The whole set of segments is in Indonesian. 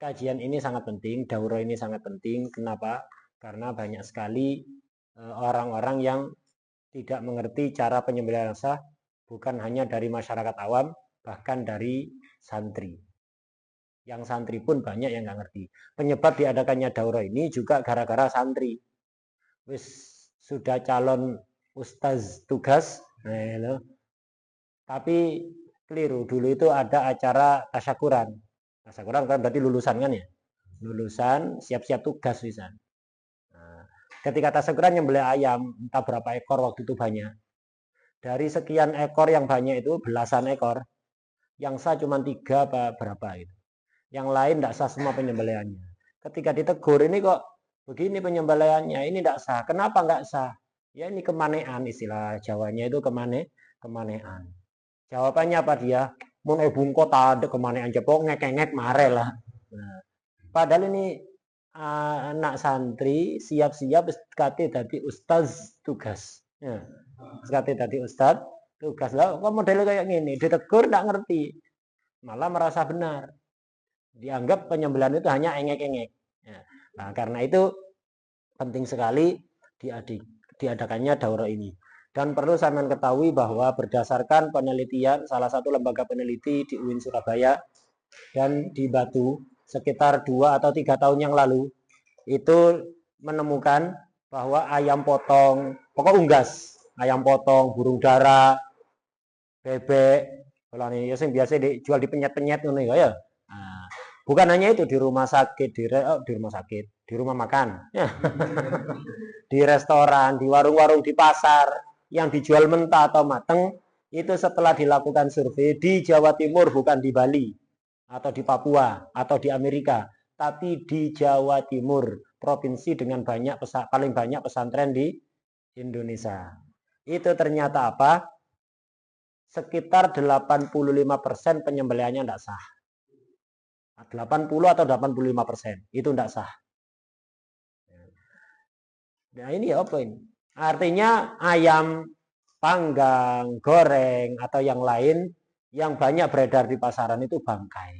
kajian ini sangat penting, daurah ini sangat penting. Kenapa? Karena banyak sekali orang-orang yang tidak mengerti cara penyembelihan sah, bukan hanya dari masyarakat awam, bahkan dari santri. Yang santri pun banyak yang nggak ngerti. Penyebab diadakannya daurah ini juga gara-gara santri. Wis sudah calon ustaz tugas, tapi keliru. Dulu itu ada acara tasyakuran. Tasyakuran kan berarti lulusan kan ya? Lulusan siap-siap tugas bisa. Nah, ketika tasyakuran nyembelih ayam, entah berapa ekor waktu itu banyak. Dari sekian ekor yang banyak itu belasan ekor, yang sah cuma 3 apa berapa itu. Yang lain tidak sah semua penyembelihannya. Ketika ditegur, ini kok begini penyembelihannya, ini tidak sah. Kenapa nggak sah? Ya ini kemanean, istilah Jawanya itu kemanean. Jawabannya apa dia? Mun ebung kota ada kemanean cepok ngek-ngek mare lah. Nah, padahal ini anak santri siap-siap kate dadi ustaz tugas. Ya, kate dadi ustaz tugas lah. Kok modelnya kayak gini, ditegur tidak ngerti, malah merasa benar. Dianggap penyembelihan itu hanya engek-engek. Ya. Nah, karena itu penting sekali diadakannya daurah ini. Dan perlu saya ketahui bahwa berdasarkan penelitian salah satu lembaga peneliti di UIN Surabaya dan di Batu sekitar 2 atau 3 tahun yang lalu itu menemukan bahwa ayam potong, pokok unggas, ayam potong, burung dara, bebek, kalau ini yang biasa dijual di penyet-penyet ya. Nah, bukan hanya itu, di rumah sakit, di rumah sakit, di rumah makan, ya. Di restoran, di warung-warung, di pasar yang dijual mentah atau mateng itu setelah dilakukan survei di Jawa Timur, bukan di Bali atau di Papua atau di Amerika, tapi di Jawa Timur, provinsi dengan paling banyak pesantren di Indonesia. Itu ternyata apa? Sekitar 85% penyembelihannya tidak sah. 80 atau 85% itu tidak sah. Nah ini apa ini? Artinya ayam panggang, goreng, atau yang lain yang banyak beredar di pasaran itu bangkai.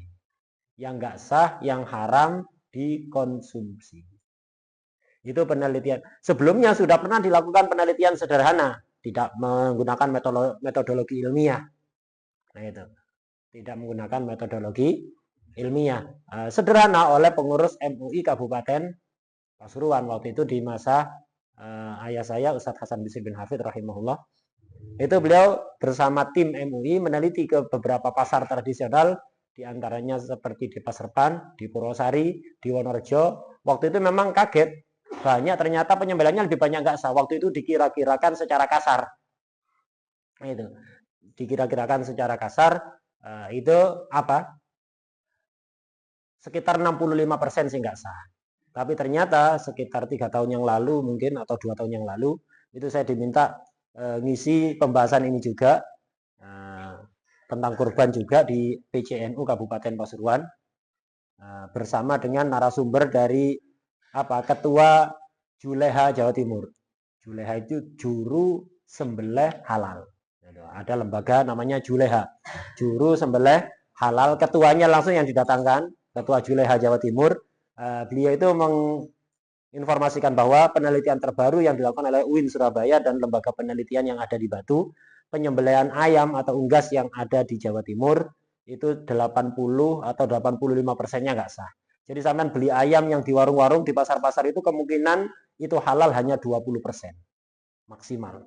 Yang nggak sah, yang haram dikonsumsi. Itu penelitian. Sebelumnya sudah pernah dilakukan penelitian sederhana, tidak menggunakan metodologi ilmiah. Nah itu, tidak menggunakan metodologi ilmiah. Sederhana oleh pengurus MUI Kabupaten Pasuruan waktu itu di masa ayah saya Ustadz Hasan Bisri bin Hafid rahimahullah. Itu beliau bersama tim MUI meneliti ke beberapa pasar tradisional, diantaranya seperti di Paserpan, di Purwosari, di Wonorejo. Waktu itu memang kaget, banyak ternyata penyembelihannya lebih banyak nggak sah. Waktu itu dikira-kirakan secara kasar. Nah, itu dikira-kirakan secara kasar itu apa? Sekitar 65% sih nggak sah. Tapi ternyata sekitar 3 tahun yang lalu mungkin atau 2 tahun yang lalu itu saya diminta ngisi pembahasan ini juga tentang kurban juga di PCNU Kabupaten Pasuruan bersama dengan narasumber dari Ketua Juleha Jawa Timur. Juleha itu juru sembelih halal. Ada lembaga namanya Juleha, juru sembelih halal. Ketuanya langsung yang didatangkan, Ketua Juleha Jawa Timur. Beliau itu menginformasikan bahwa penelitian terbaru yang dilakukan oleh UIN Surabaya dan lembaga penelitian yang ada di Batu, penyembelihan ayam atau unggas yang ada di Jawa Timur itu 80 atau 85%-nya nggak sah. Jadi sampean beli ayam yang di warung-warung, di pasar-pasar itu kemungkinan itu halal hanya 20% maksimal.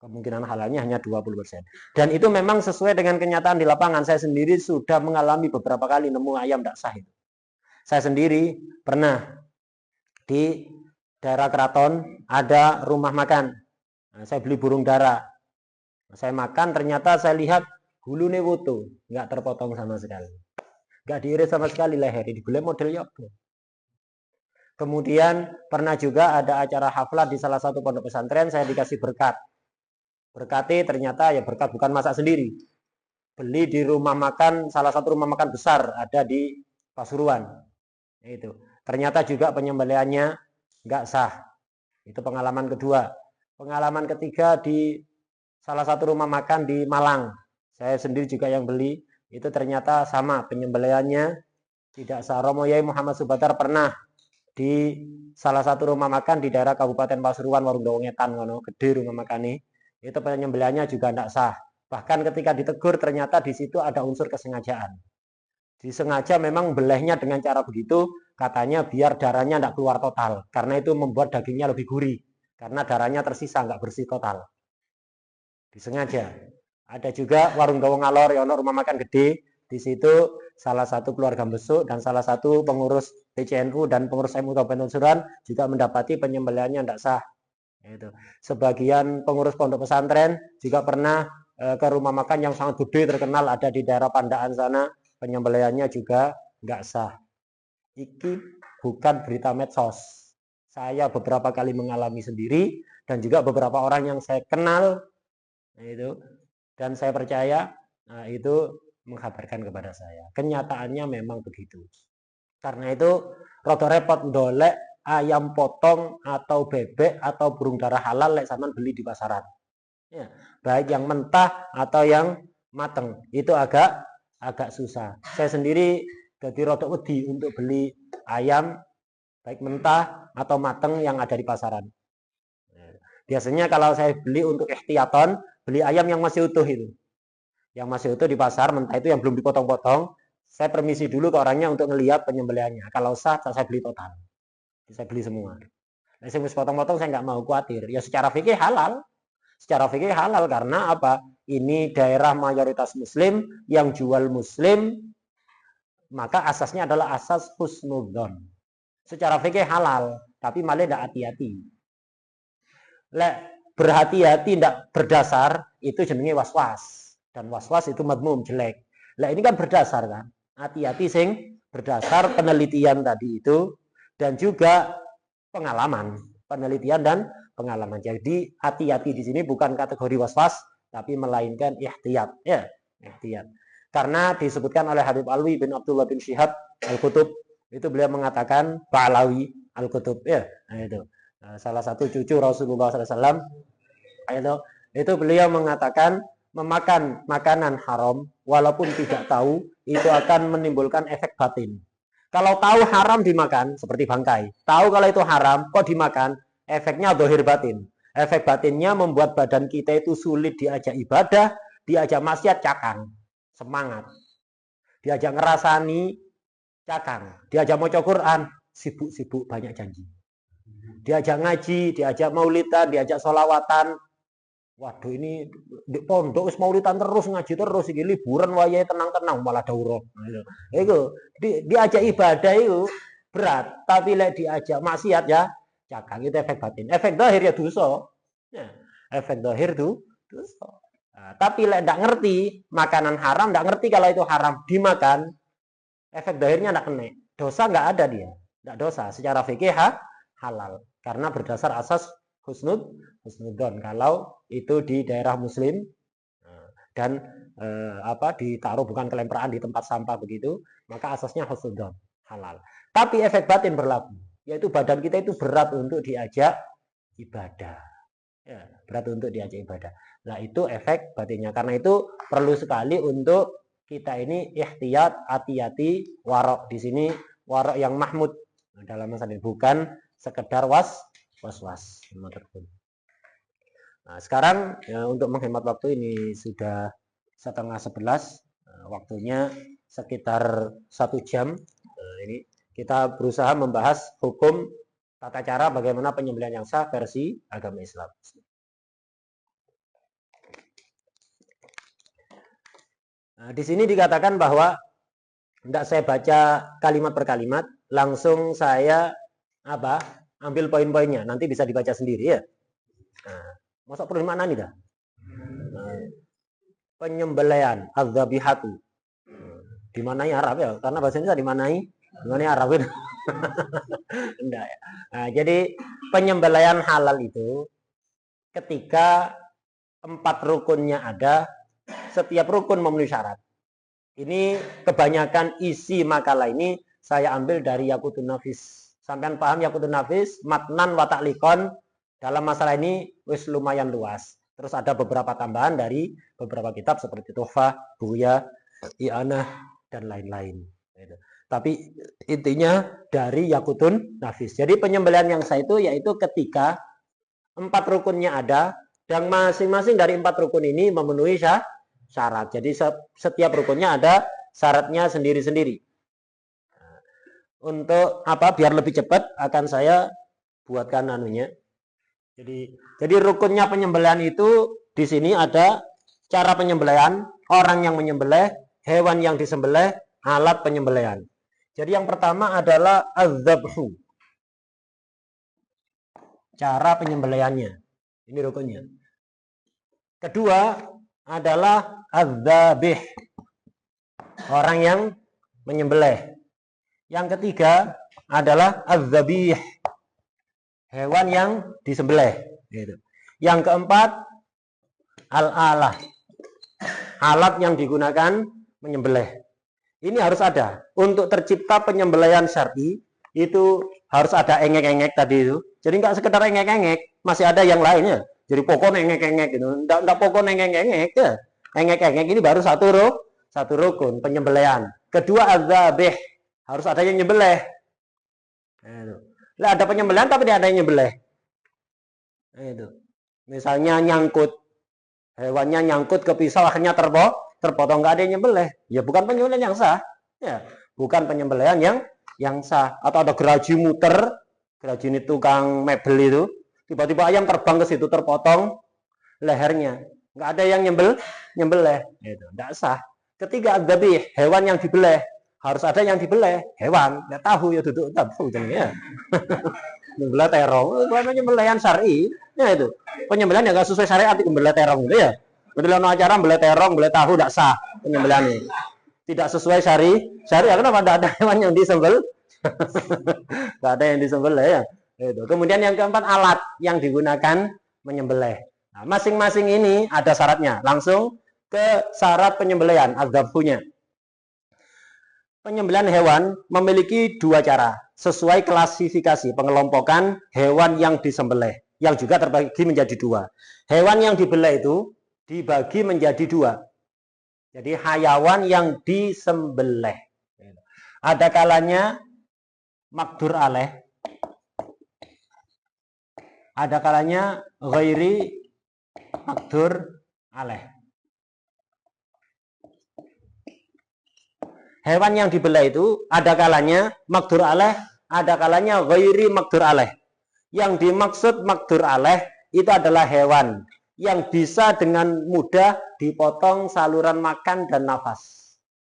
Kemungkinan halalnya hanya 20%. Dan itu memang sesuai dengan kenyataan di lapangan. Saya sendiri sudah mengalami beberapa kali nemu ayam tidak sah itu. Saya sendiri pernah di daerah Keraton ada rumah makan. Nah, saya beli burung dara. Saya makan, ternyata saya lihat gulune wutu, nggak terpotong sama sekali. Nggak diiris sama sekali leher, digulai modelnya apa? Kemudian pernah juga ada acara haflah di salah satu pondok pesantren, saya dikasih berkat. Berkati ternyata ya berkat bukan masak sendiri. Beli di rumah makan, salah satu rumah makan besar ada di Pasuruan. Itu. Ternyata juga penyembelihannya nggak sah. Itu pengalaman kedua. Pengalaman ketiga di salah satu rumah makan di Malang. Saya sendiri juga yang beli. Itu ternyata sama penyembelihannya Tidak sah. Romo Yai Muhammad Subatar pernah di salah satu rumah makan di daerah Kabupaten Pasuruan, Warung Dawa Ngetan, gede rumah makan ini. Itu penyembelihannya juga tidak sah. Bahkan ketika ditegur ternyata di situ ada unsur kesengajaan. Disengaja memang belehnya dengan cara begitu, katanya biar darahnya tidak keluar total. Karena itu membuat dagingnya lebih gurih. Karena darahnya tersisa, nggak bersih total. Disengaja. Ada juga Warung Dawa Ngalor, ya rumah makan gede. Di situ salah satu keluarga besuk dan salah satu pengurus PCNU dan pengurus MU Kabupaten Pasuruan juga mendapati penyembelihannya tidak sah. Itu. Sebagian pengurus pondok pesantren juga pernah ke rumah makan yang sangat gede terkenal ada di daerah Pandaan sana, penyembelihannya juga nggak sah. Iki bukan berita medsos. Saya beberapa kali mengalami sendiri dan juga beberapa orang yang saya kenal itu dan saya percaya itu mengkabarkan kepada saya. Kenyataannya memang begitu. Karena itu rada repot ndolek ayam potong atau bebek atau burung darah halal lek sampean beli di pasaran. Ya, baik yang mentah atau yang mateng. Itu agak susah. Saya sendiri jadi rada wedi untuk beli ayam baik mentah atau mateng yang ada di pasaran. Biasanya kalau saya beli untuk ikhtiyaton, beli ayam yang masih utuh itu. Yang masih utuh di pasar, mentah itu yang belum dipotong-potong, saya permisi dulu ke orangnya untuk ngelihat penyembelihannya. Kalau sah, saya beli total. Saya beli semua. Nah, saya potong-potong, saya nggak mau khawatir. Ya secara fikih halal. Secara fikih halal karena apa? Ini daerah mayoritas muslim, yang jual muslim, maka asasnya adalah asas husnudzon. Secara fikih halal, tapi malah tidak hati-hati. Berhati-hati tidak berdasar, itu jenenge was-was. Dan was-was itu madmum, jelek. Lah ini kan berdasar kan. Hati-hati sing berdasar penelitian tadi itu dan juga pengalaman, penelitian dan pengalaman. Jadi hati-hati di sini bukan kategori was-was tapi melainkan ihtiyat, ya, ihtiyat. Karena disebutkan oleh Habib Alwi bin Abdullah bin Syihab Al-Qutub, itu beliau mengatakan Ba'alawi Al-Qutub, ya. Nah, itu. Salah satu cucu Rasulullah SAW, itu beliau mengatakan memakan makanan haram walaupun tidak tahu itu akan menimbulkan efek batin. Kalau tahu haram dimakan seperti bangkai, tahu kalau itu haram kok dimakan, efeknya dohir batin. Efek batinnya membuat badan kita itu sulit diajak ibadah, diajak maksiat cakang, semangat. Diajak ngerasani cakang, diajak maca Quran sibuk-sibuk banyak janji. Diajak ngaji, diajak maulidan, diajak solawatan, waduh ini di pondok wis maulidan terus, ngaji terus, iki liburan wayahe tenang-tenang malah daurah. Iku diajak ibadah itu berat, tapi lek diajak maksiat ya cakang, itu efek batin. Efek zahir ya dosa. Ya, efek zahir itu dosa. Nah, tapi lek ndak ngerti makanan haram, ndak ngerti kalau itu haram dimakan, efek zahirnya ndak kena. Dosa nggak ada dia. Ndak dosa secara fikih halal karena berdasar asas husnudzon kalau itu di daerah muslim dan ditaruh bukan kelemperaan di tempat sampah begitu, maka asasnya husnudzon halal. Tapi efek batin berlaku, yaitu badan kita itu berat untuk diajak ibadah. Ya, berat untuk diajak ibadah. Nah, itu efek batinnya. Karena itu perlu sekali untuk kita ini ihtiyat, hati-hati, warok di sini warok yang mahmud dalam masalah ini, bukan sekedar was-was. Nah, sekarang ya, untuk menghemat waktu ini sudah 10:30, waktunya sekitar 1 jam. Nah, ini kita berusaha membahas hukum tata cara bagaimana penyembelihan yang sah versi agama Islam. Nah, di sini dikatakan bahwa tidak saya baca kalimat per kalimat, langsung saya ambil poin-poinnya, nanti bisa dibaca sendiri ya. Nah, masa perlu dimaknani dah? Nah, penyembelihan adzabihatu. Dimanai Arab ya, karena bahasa Indonesia dimanai Arab itu. Enggak ya. Nah, jadi penyembelihan halal itu ketika 4 rukunnya ada, setiap rukun memenuhi syarat. Ini kebanyakan isi makalah ini saya ambil dari Yaqutun Nafis. Sampean paham Yaqutun Nafis, matnan wa ta'liqon, dalam masalah ini wis lumayan luas. Terus ada beberapa tambahan dari beberapa kitab seperti Tuhfah, Buya, I'anah dan lain-lain. Tapi intinya dari yakutun nafis. Jadi penyembelihan yang sah itu yaitu ketika 4 rukunnya ada dan masing-masing dari 4 rukun ini memenuhi syarat. Jadi setiap rukunnya ada syaratnya sendiri-sendiri. Untuk apa? Biar lebih cepat akan saya buatkan anunya. Jadi rukunnya penyembelihan itu di sini ada cara penyembelihan, orang yang menyembelih, hewan yang disembelih, alat penyembelihan. Jadi yang pertama adalah az-zabhu. Cara penyembelihannya. Ini rukunnya. Kedua adalah az-zabih. Orang yang menyembelih. Yang ketiga adalah az-zabih. Hewan yang disembelih. Gitu. Yang keempat al-alah. Alat yang digunakan menyembelih. Ini harus ada. Untuk tercipta penyembelihan syar'i itu harus ada engek-engek tadi itu. Jadi nggak sekedar engek-engek, masih ada yang lainnya. Jadi pokok engek-engek gitu. Nggak pokok engek-engek ya. Engek-engek ini baru satu rukun penyembelihan. Kedua az-zabih. Harus ada yang nyembelih. Nah, ada penyembelihan tapi tidak ada yang nyembelih. Itu. Misalnya nyangkut. Hewannya nyangkut ke pisau akhirnya terpotong, nggak ada yang nyembelih. Ya bukan penyembelihan yang sah. Ya, bukan penyembelihan yang sah. Atau ada geraji muter, geraji ini tukang mebel itu, tiba-tiba ayam terbang ke situ terpotong lehernya. Nggak ada yang nyembelih. Itu nggak sah. Ketiga adzabih, hewan yang dibelih. Harus ada yang dibelih, hewan. Nggak tahu ya duduk tahu ya. Nyembelih terong, itu penyembelihan syar'i. Ya itu. Penyembelihan yang nggak sesuai syariat itu nyembelih terong gitu ya. Betul acara beli terong, beli tahu tidak sah penyembelihan ini. Tidak sesuai syariat. Kenapa tidak ada hewan yang disembel? Tidak ada yang disembel ya. Itu. Kemudian yang keempat alat yang digunakan menyembelih. Nah, masing-masing ini ada syaratnya. Langsung ke syarat penyembelihan, az-zabhunya. Penyembelihan hewan memiliki 2 cara sesuai klasifikasi pengelompokan hewan yang disembelih, yang juga terbagi menjadi 2. Hewan yang dibelih itu dibagi menjadi 2. Jadi hayawan yang disembelih. Ada kalanya makdur alaih. Ada kalanya ghairi makdur alaih. Hewan yang dibelih itu ada kalanya makdur alaih, ada kalanya ghairi makdur alaih. Yang dimaksud makdur alaih itu adalah hewan yang bisa dengan mudah dipotong saluran makan dan nafas.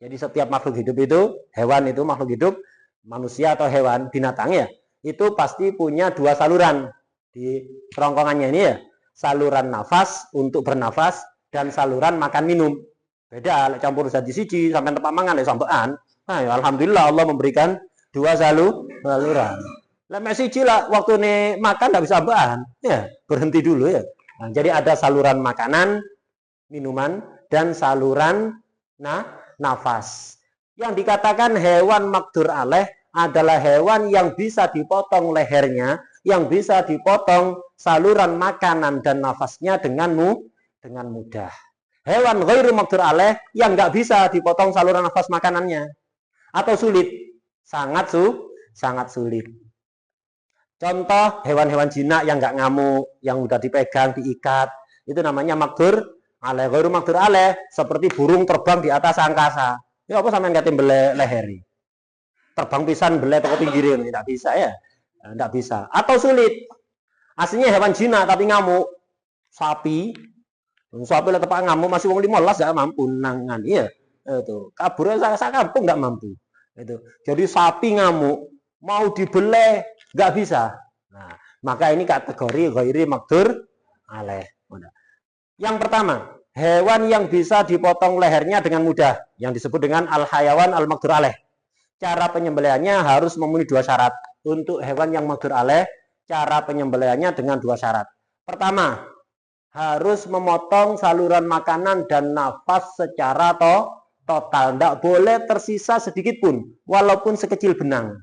Jadi setiap makhluk hidup itu, hewan itu makhluk hidup, manusia atau hewan, binatang ya, itu pasti punya 2 saluran di kerongkongannya ini ya. Saluran nafas untuk bernafas dan saluran makan minum. Beda, campur jadi siji sampai tempat mangan ya sampean. Nah, ya, alhamdulillah Allah memberikan 2 saluran. Lah siji lah waktu nih makan enggak bisa sampean. Ya, berhenti dulu ya. Nah, jadi ada saluran makanan, minuman dan saluran nafas. Yang dikatakan hewan makdur alaih adalah hewan yang bisa dipotong lehernya, yang bisa dipotong saluran makanan dan nafasnya dengan mudah. Hewan ghairu makdur alaih yang nggak bisa dipotong saluran nafas makanannya atau sulit, sangat sulit. Contoh hewan-hewan jinak yang nggak ngamuk, yang udah dipegang, diikat, itu namanya makdur alaih. Ghairu makdur alaih seperti burung terbang di atas angkasa. Ya apa sampean kate mbeleh leheri? Terbang pisan mbeleh teko pinggirin, tidak bisa ya. Tidak bisa. Atau sulit. Aslinya hewan jinak tapi ngamuk. Sapi lah tepak ngamuk masih wong 15 gak mampu nangan. Iya. Itu. Kabur sak kampung gak mampu. Itu. Jadi sapi ngamuk mau dibeleh gak bisa. Nah, maka ini kategori ghairi makdur alaih. Yang pertama, hewan yang bisa dipotong lehernya dengan mudah, yang disebut dengan al-hayawan al-makdur alaih. Cara penyembelihannya harus memenuhi 2 syarat. Untuk hewan yang makdur alaih, cara penyembelihannya dengan 2 syarat. Pertama, harus memotong saluran makanan dan nafas secara total. Tidak boleh tersisa sedikit pun, walaupun sekecil benang.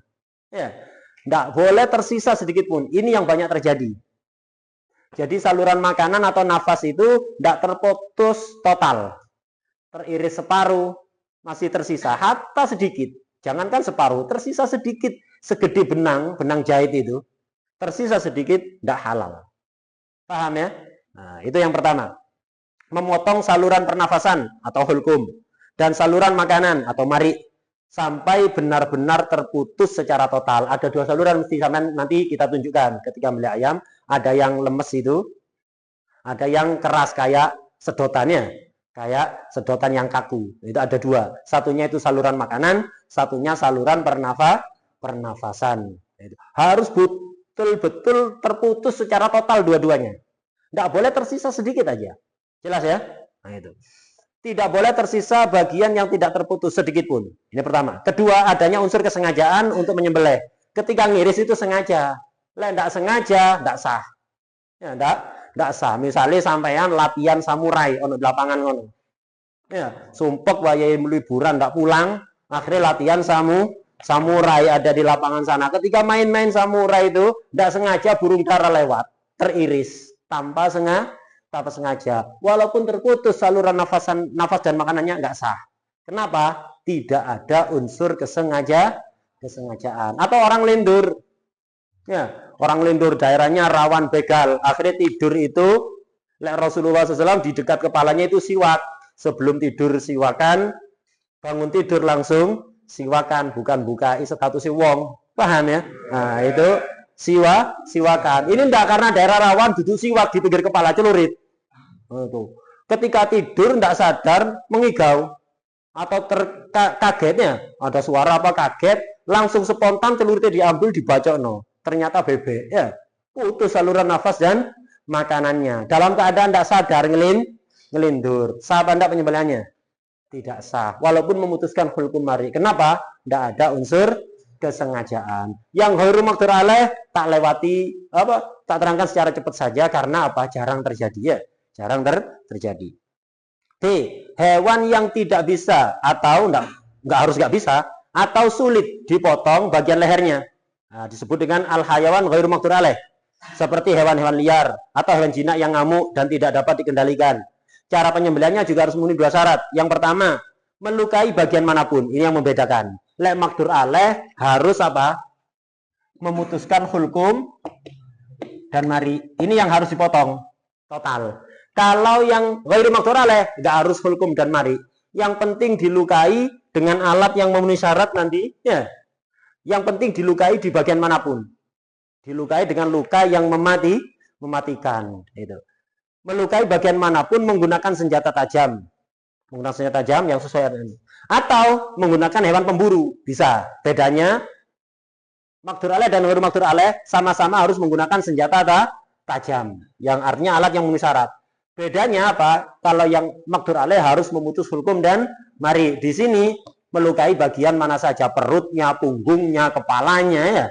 Ya, tidak boleh tersisa sedikit pun. Ini yang banyak terjadi. Jadi saluran makanan atau nafas itu tidak terputus total. Teriris separuh, masih tersisa, hatta sedikit. Jangankan separuh, tersisa sedikit, segede benang jahit itu, tersisa sedikit, tidak halal. Paham ya? Nah, itu yang pertama. Memotong saluran pernafasan atau hulkum dan saluran makanan atau mari sampai benar-benar terputus secara total. Ada dua saluran mesti nanti kita tunjukkan ketika beli ayam. Ada yang lemes itu, ada yang keras kayak sedotannya. Kayak sedotan yang kaku. Itu ada dua. Satunya itu saluran makanan, satunya saluran pernafasan. Harus betul-betul terputus secara total dua-duanya. Tidak boleh tersisa sedikit aja. Jelas ya? Nah itu. Tidak boleh tersisa bagian yang tidak terputus sedikit pun. Ini pertama. Kedua, adanya unsur kesengajaan untuk menyembelih. Ketika ngiris itu sengaja. Tidak sengaja, tidak sah. Ya, tidak sah. Misalnya sampean latihan samurai ono di lapangan ngono. Ya, sumpek wayahe liburan tidak pulang, akhirnya latihan samurai ada di lapangan sana. Ketika main-main samurai itu tidak sengaja burung dara lewat, teriris tanpa sengaja. Walaupun terputus saluran nafas dan makanannya nggak sah. Kenapa? Tidak ada unsur kesengajaan. Atau orang lindur. Ya, orang lindur daerahnya rawan begal. Akhirnya tidur itu, Rasulullah SAW di dekat kepalanya itu siwak. Sebelum tidur siwakan, bangun tidur langsung siwakan, bukan buka statusnya wong. Paham ya? Nah, itu siwakan. Ini enggak karena daerah rawan duduk siwak di pinggir kepala celurit. Ketika tidur enggak sadar mengigau atau kagetnya ada suara apa kaget, langsung spontan celuritnya diambil dibacokno. Ternyata bebek ya. Putus saluran nafas dan makanannya. Dalam keadaan tidak sadar ngelindur. Sah apa enggak penyembelihannya? Tidak sah. Walaupun memutuskan hulkum mari. Kenapa? Tidak ada unsur kesengajaan. Yang ghairu maqdur alaih tak lewati tak terangkan secara cepat saja karena apa? Jarang terjadi ya. Jarang terjadi. B. Hewan yang tidak bisa atau enggak harus enggak bisa atau sulit dipotong bagian lehernya. Nah, disebut dengan al-hayawan ghairu maqdur alaih. Seperti hewan-hewan liar atau hewan jinak yang ngamuk dan tidak dapat dikendalikan. Cara penyembelihannya juga harus memenuhi dua syarat. Yang pertama, melukai bagian manapun. Ini yang membedakan. Lek maqdur alaih harus apa? Memutuskan hulkum dan mari. Ini yang harus dipotong total. Kalau yang ghairu maqdur alaih enggak harus hulkum dan mari. Yang penting dilukai dengan alat yang memenuhi syarat nanti ya. Yang penting dilukai di bagian manapun. Dilukai dengan luka yang mematikan. Itu. Melukai bagian manapun menggunakan senjata tajam. Menggunakan senjata tajam yang sesuai dengan ini. Atau menggunakan hewan pemburu. Bisa. Bedanya, maqdur alaih dan ghairu maqdur alaih sama-sama harus menggunakan senjata tajam. Yang artinya alat yang memenuhi syarat. Bedanya apa? Kalau yang maqdur alaih harus memutus hukum dan mari. Di sini melukai bagian mana saja, perutnya, punggungnya, kepalanya ya.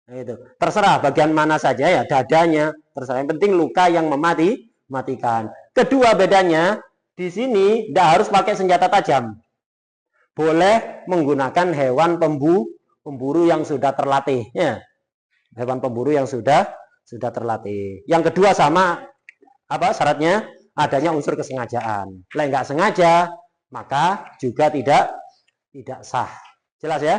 Nah, itu. Terserah bagian mana saja ya, dadanya, terserah. Yang penting luka yang mematikan. Kedua bedanya, di sini tidak harus pakai senjata tajam. Boleh menggunakan hewan pemburu yang sudah terlatih ya. Hewan pemburu yang sudah terlatih. Yang kedua sama apa syaratnya? Adanya unsur kesengajaan. Kalau nggak sengaja, maka juga tidak sah. Jelas ya?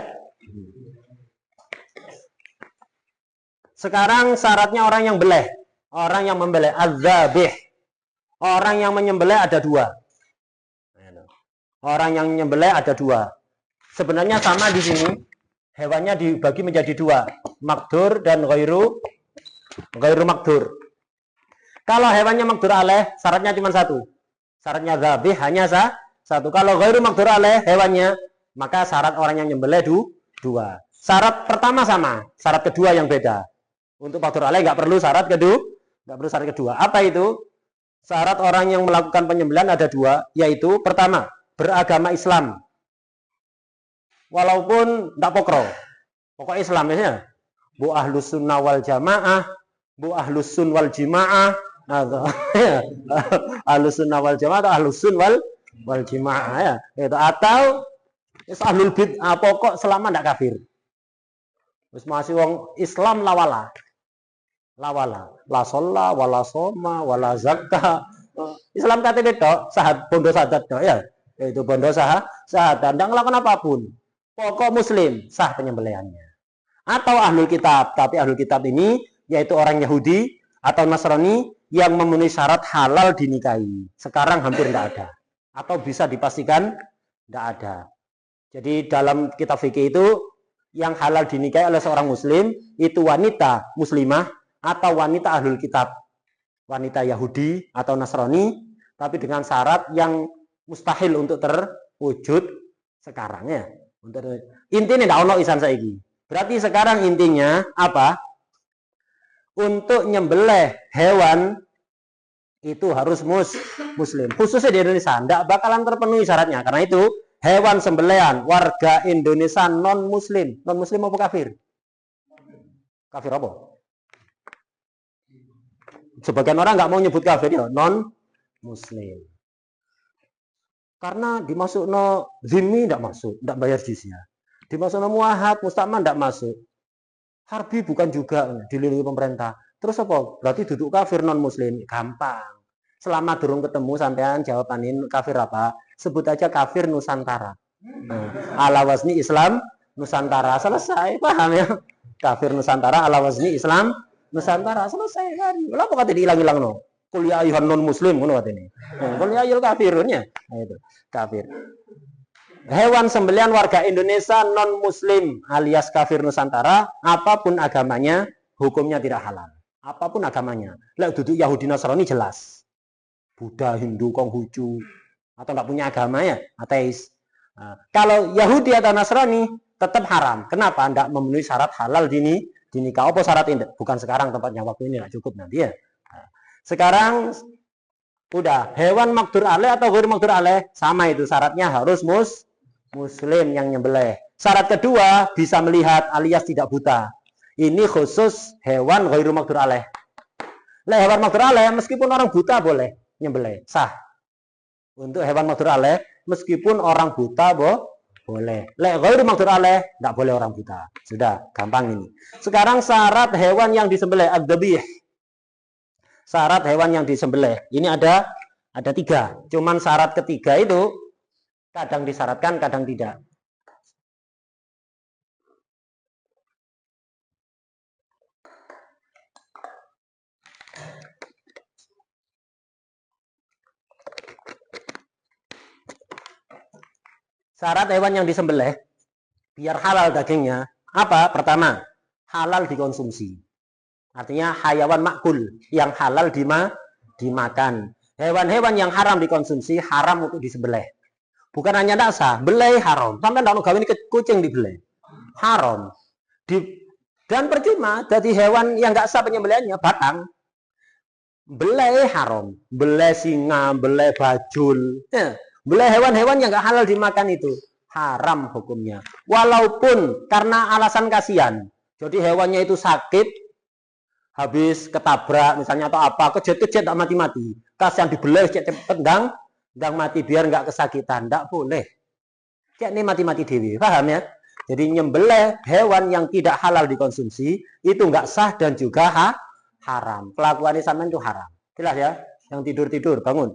Sekarang syaratnya orang yang beleh. Orang yang membeleh. Az-zabih. Orang yang menyembelih ada dua. Orang yang menyembelih ada dua. Sebenarnya sama di sini. Hewannya dibagi menjadi dua. Maqdur dan ghairu maqdur. Kalau hewannya maqdur alaih, syaratnya cuma satu. Syaratnya zabih hanya satu. Kalau ghairu maqdur alaih hewannya, maka syarat orang yang nyembelih dua. Syarat pertama sama, syarat kedua yang beda. Untuk maqdur alaih nggak perlu syarat kedua. Apa itu? Syarat orang yang melakukan penyembelihan ada dua, yaitu pertama, beragama Islam. Walaupun tidak pokro. Pokok Islam ya. Bu ahlus sunnah wal jamaah, bu ahlus sun wal jimaah, ahlus sunnah wal jamaah atau ahlus sun wal jimaah ya. Itu atau ahlul bid'ah, pokok selama tidak kafir. Terus masih wong Islam lawala. La sholla, wala soma, wala zakka. Islam KTP tok, bondo sadat tok ya. Itu bondo sahadat, tidak ngelakukan apapun. pokok muslim, sah penyembelihannya. Atau ahlul kitab, tapi ahlul kitab ini yaitu orang Yahudi atau Nasrani yang memenuhi syarat halal dinikahi. Sekarang hampir tidak ada. Atau bisa dipastikan tidak ada. Jadi dalam kitab fikih itu yang halal dinikahi oleh seorang muslim itu wanita muslimah atau wanita ahlul kitab. Wanita Yahudi atau Nasrani, tapi dengan syarat yang mustahil untuk terwujud sekarang ya. Intinya tidak ono isan saiki. Berarti sekarang intinya apa? Untuk nyembelih hewan itu harus muslim. Khususnya di Indonesia tidak bakalan terpenuhi syaratnya. Karena itu hewan sembelihan warga Indonesia non muslim. Non muslim apa kafir? Kafir apa? Sebagian orang nggak mau nyebut kafir ya, non muslim. Karena dimasuk no zimmi tidak masuk, tidak bayar jizyah. Dimasuk no muahad, musta'man tidak masuk. Harbi bukan juga dilindungi pemerintah. Terus apa? Berarti duduk kafir non muslim. Gampang. Selama durung ketemu sampean jawabanin kafir apa? Sebut aja kafir Nusantara. Ala wazni Islam Nusantara, selesai, paham ya? Kafir Nusantara ala wazni Islam Nusantara, selesai kan. Lha kok diilang-ilang no? Kuliah ayuhan non muslim ngono katene. Kuliah ayul kafirnya. Nah, itu kafir. Hewan sembelihan warga Indonesia non muslim alias kafir Nusantara, apapun agamanya, hukumnya tidak halal. Apapun agamanya. Lek duduk Yahudi Nasrani jelas. Buddha, Hindu, Konghucu, atau nggak punya agama ya, ateis. Nah, kalau Yahudi atau Nasrani tetap haram. Kenapa? Nggak memenuhi syarat halal dinikah. Apa syarat ini? Bukan sekarang tempatnya, waktu ini nggak cukup nanti ya. Nah, sekarang udah hewan makdur alaih atau ghair makdur alaih sama itu syaratnya harus muslim yang nyembelih. Syarat kedua bisa melihat alias tidak buta. Ini khusus hewan ghairu makdur alaih. Lah hewan makdur alaih meskipun orang buta boleh nyembelih, sah. Untuk hewan makdur alaih meskipun orang buta boleh. Lek ghairu makdur alaih enggak boleh orang buta. Sudah, gampang ini. Sekarang syarat hewan yang disembelih ad-dzabih. Syarat hewan yang disembelih. Ini ada 3. Cuman syarat ketiga itu kadang disyaratkan, kadang tidak. Syarat hewan yang disembelih biar halal dagingnya apa? Pertama, halal dikonsumsi. Artinya hayawan makul yang halal dimakan. Hewan-hewan yang haram dikonsumsi haram untuk disembelih. Bukan hanya tidak sah, belai haram. Sampai tidak gawe ini kucing dibelai. Haram. Dan percuma, jadi hewan yang nggak sah penyembelihannya, batang. Belai haram. Belai singa, belai bajul. Ya. Belai hewan-hewan yang nggak halal dimakan itu. Haram hukumnya. Walaupun karena alasan kasihan. Jadi hewannya itu sakit, habis ketabrak misalnya atau apa, kejet-kejet tak mati-mati. Kasihan dibelai, tendang mati biar nggak kesakitan, nggak boleh. Cek ini mati-mati dewi, paham ya? Jadi nyembelih hewan yang tidak halal dikonsumsi itu nggak sah dan juga haram. Kelakuan sampean itu haram. Jelas ya? Yang tidur-tidur bangun.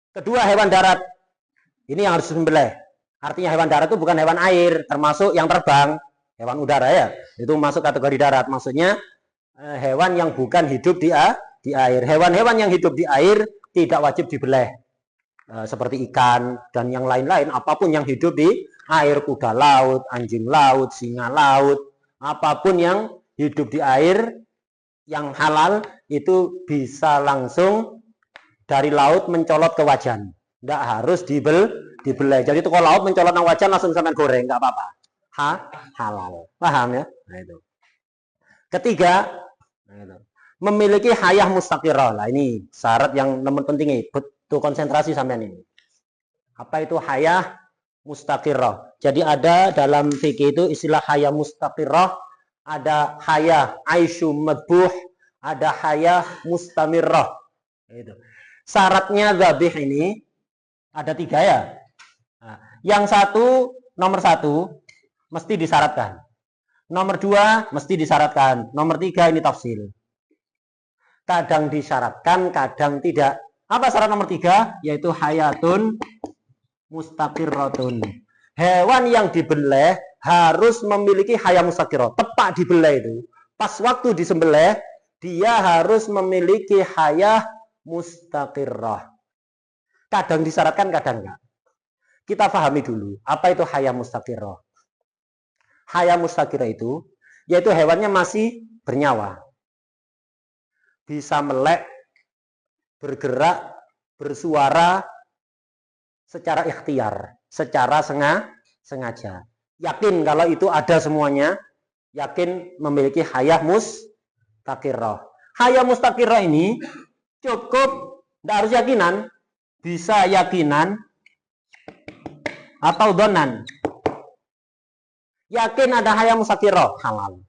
Kedua, hewan darat. Ini yang harus disembelih. Artinya hewan darat itu bukan hewan air, termasuk yang terbang, hewan udara ya. Itu masuk kategori darat. Maksudnya hewan yang bukan hidup di air. Hewan-hewan yang hidup di air tidak wajib dibeleh. Seperti ikan dan yang lain-lain, apapun yang hidup di air, kuda laut, anjing laut, singa laut, apapun yang hidup di air yang halal itu bisa langsung dari laut mencolot ke wajan. Nggak harus dibeleh. Jadi itu kalau laut mencolot ke wajan langsung sampai goreng, nggak apa-apa. Halal. Paham ya? Nah itu. Ketiga, memiliki hayah mustaqirah. Nah ini syarat yang nomor penting ini. Betul konsentrasi sampean ini. Apa itu hayah mustaqirah? Jadi ada dalam fikih itu istilah hayah mustaqirah, ada hayah aisyu madbuh, ada hayah mustamirrah. Itu. Syaratnya dzabih ini ada 3 ya. Nah, yang nomor satu mesti disyaratkan. Nomor 2 mesti disyaratkan. Nomor 3 ini tafsil. Kadang disyaratkan, kadang tidak. Apa syarat nomor 3? Yaitu hayatun mustaqirratun. Hewan yang dibeleh harus memiliki hayah mustaqirrah. Tepat dibeleh itu. Pas waktu disembelih, dia harus memiliki hayah mustaqirrah. Kadang disyaratkan, kadang enggak. Kita pahami dulu, apa itu hayah mustaqirrah. Hayah mustaqirrah itu, yaitu hewannya masih bernyawa. Bisa melek, bergerak, bersuara secara ikhtiar, secara sengaja. Yakin kalau itu ada semuanya, yakin memiliki hayah mustaqirrah. Hayah mustaqirrah ini cukup, tidak harus yakinan, bisa yakinan atau donan. Yakin ada hayah mustaqirrah, halal.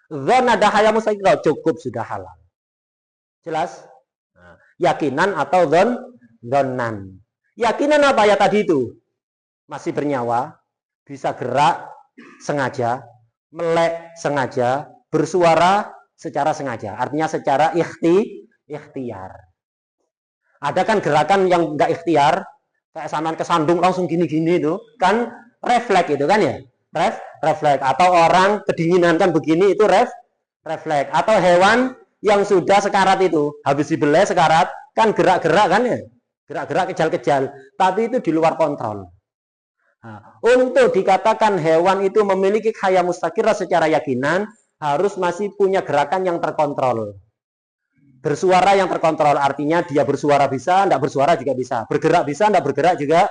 Don ada hayah mustaqirrah, cukup sudah halal. Jelas? Nah, yakinan atau donan. Yakinan apa ya tadi itu? Masih bernyawa, bisa gerak sengaja, melek sengaja, bersuara secara sengaja. Artinya secara ikhtiar. Ada kan gerakan yang enggak ikhtiar, kayak sampean kesandung langsung gini-gini itu, kan refleks itu kan ya? Refleks. Atau orang kedinginan kan begini, itu refleks. Atau hewan yang sudah sekarat itu, habis dibeleh sekarat, kan gerak-gerak kan ya? Gerak-gerak kejal-kejal, tapi itu di luar kontrol. Nah, untuk dikatakan hewan itu memiliki hayah mustaqirrah secara yakinan, harus masih punya gerakan yang terkontrol. Bersuara yang terkontrol, artinya dia bersuara bisa, tidak bersuara juga bisa. Bergerak bisa, tidak bergerak juga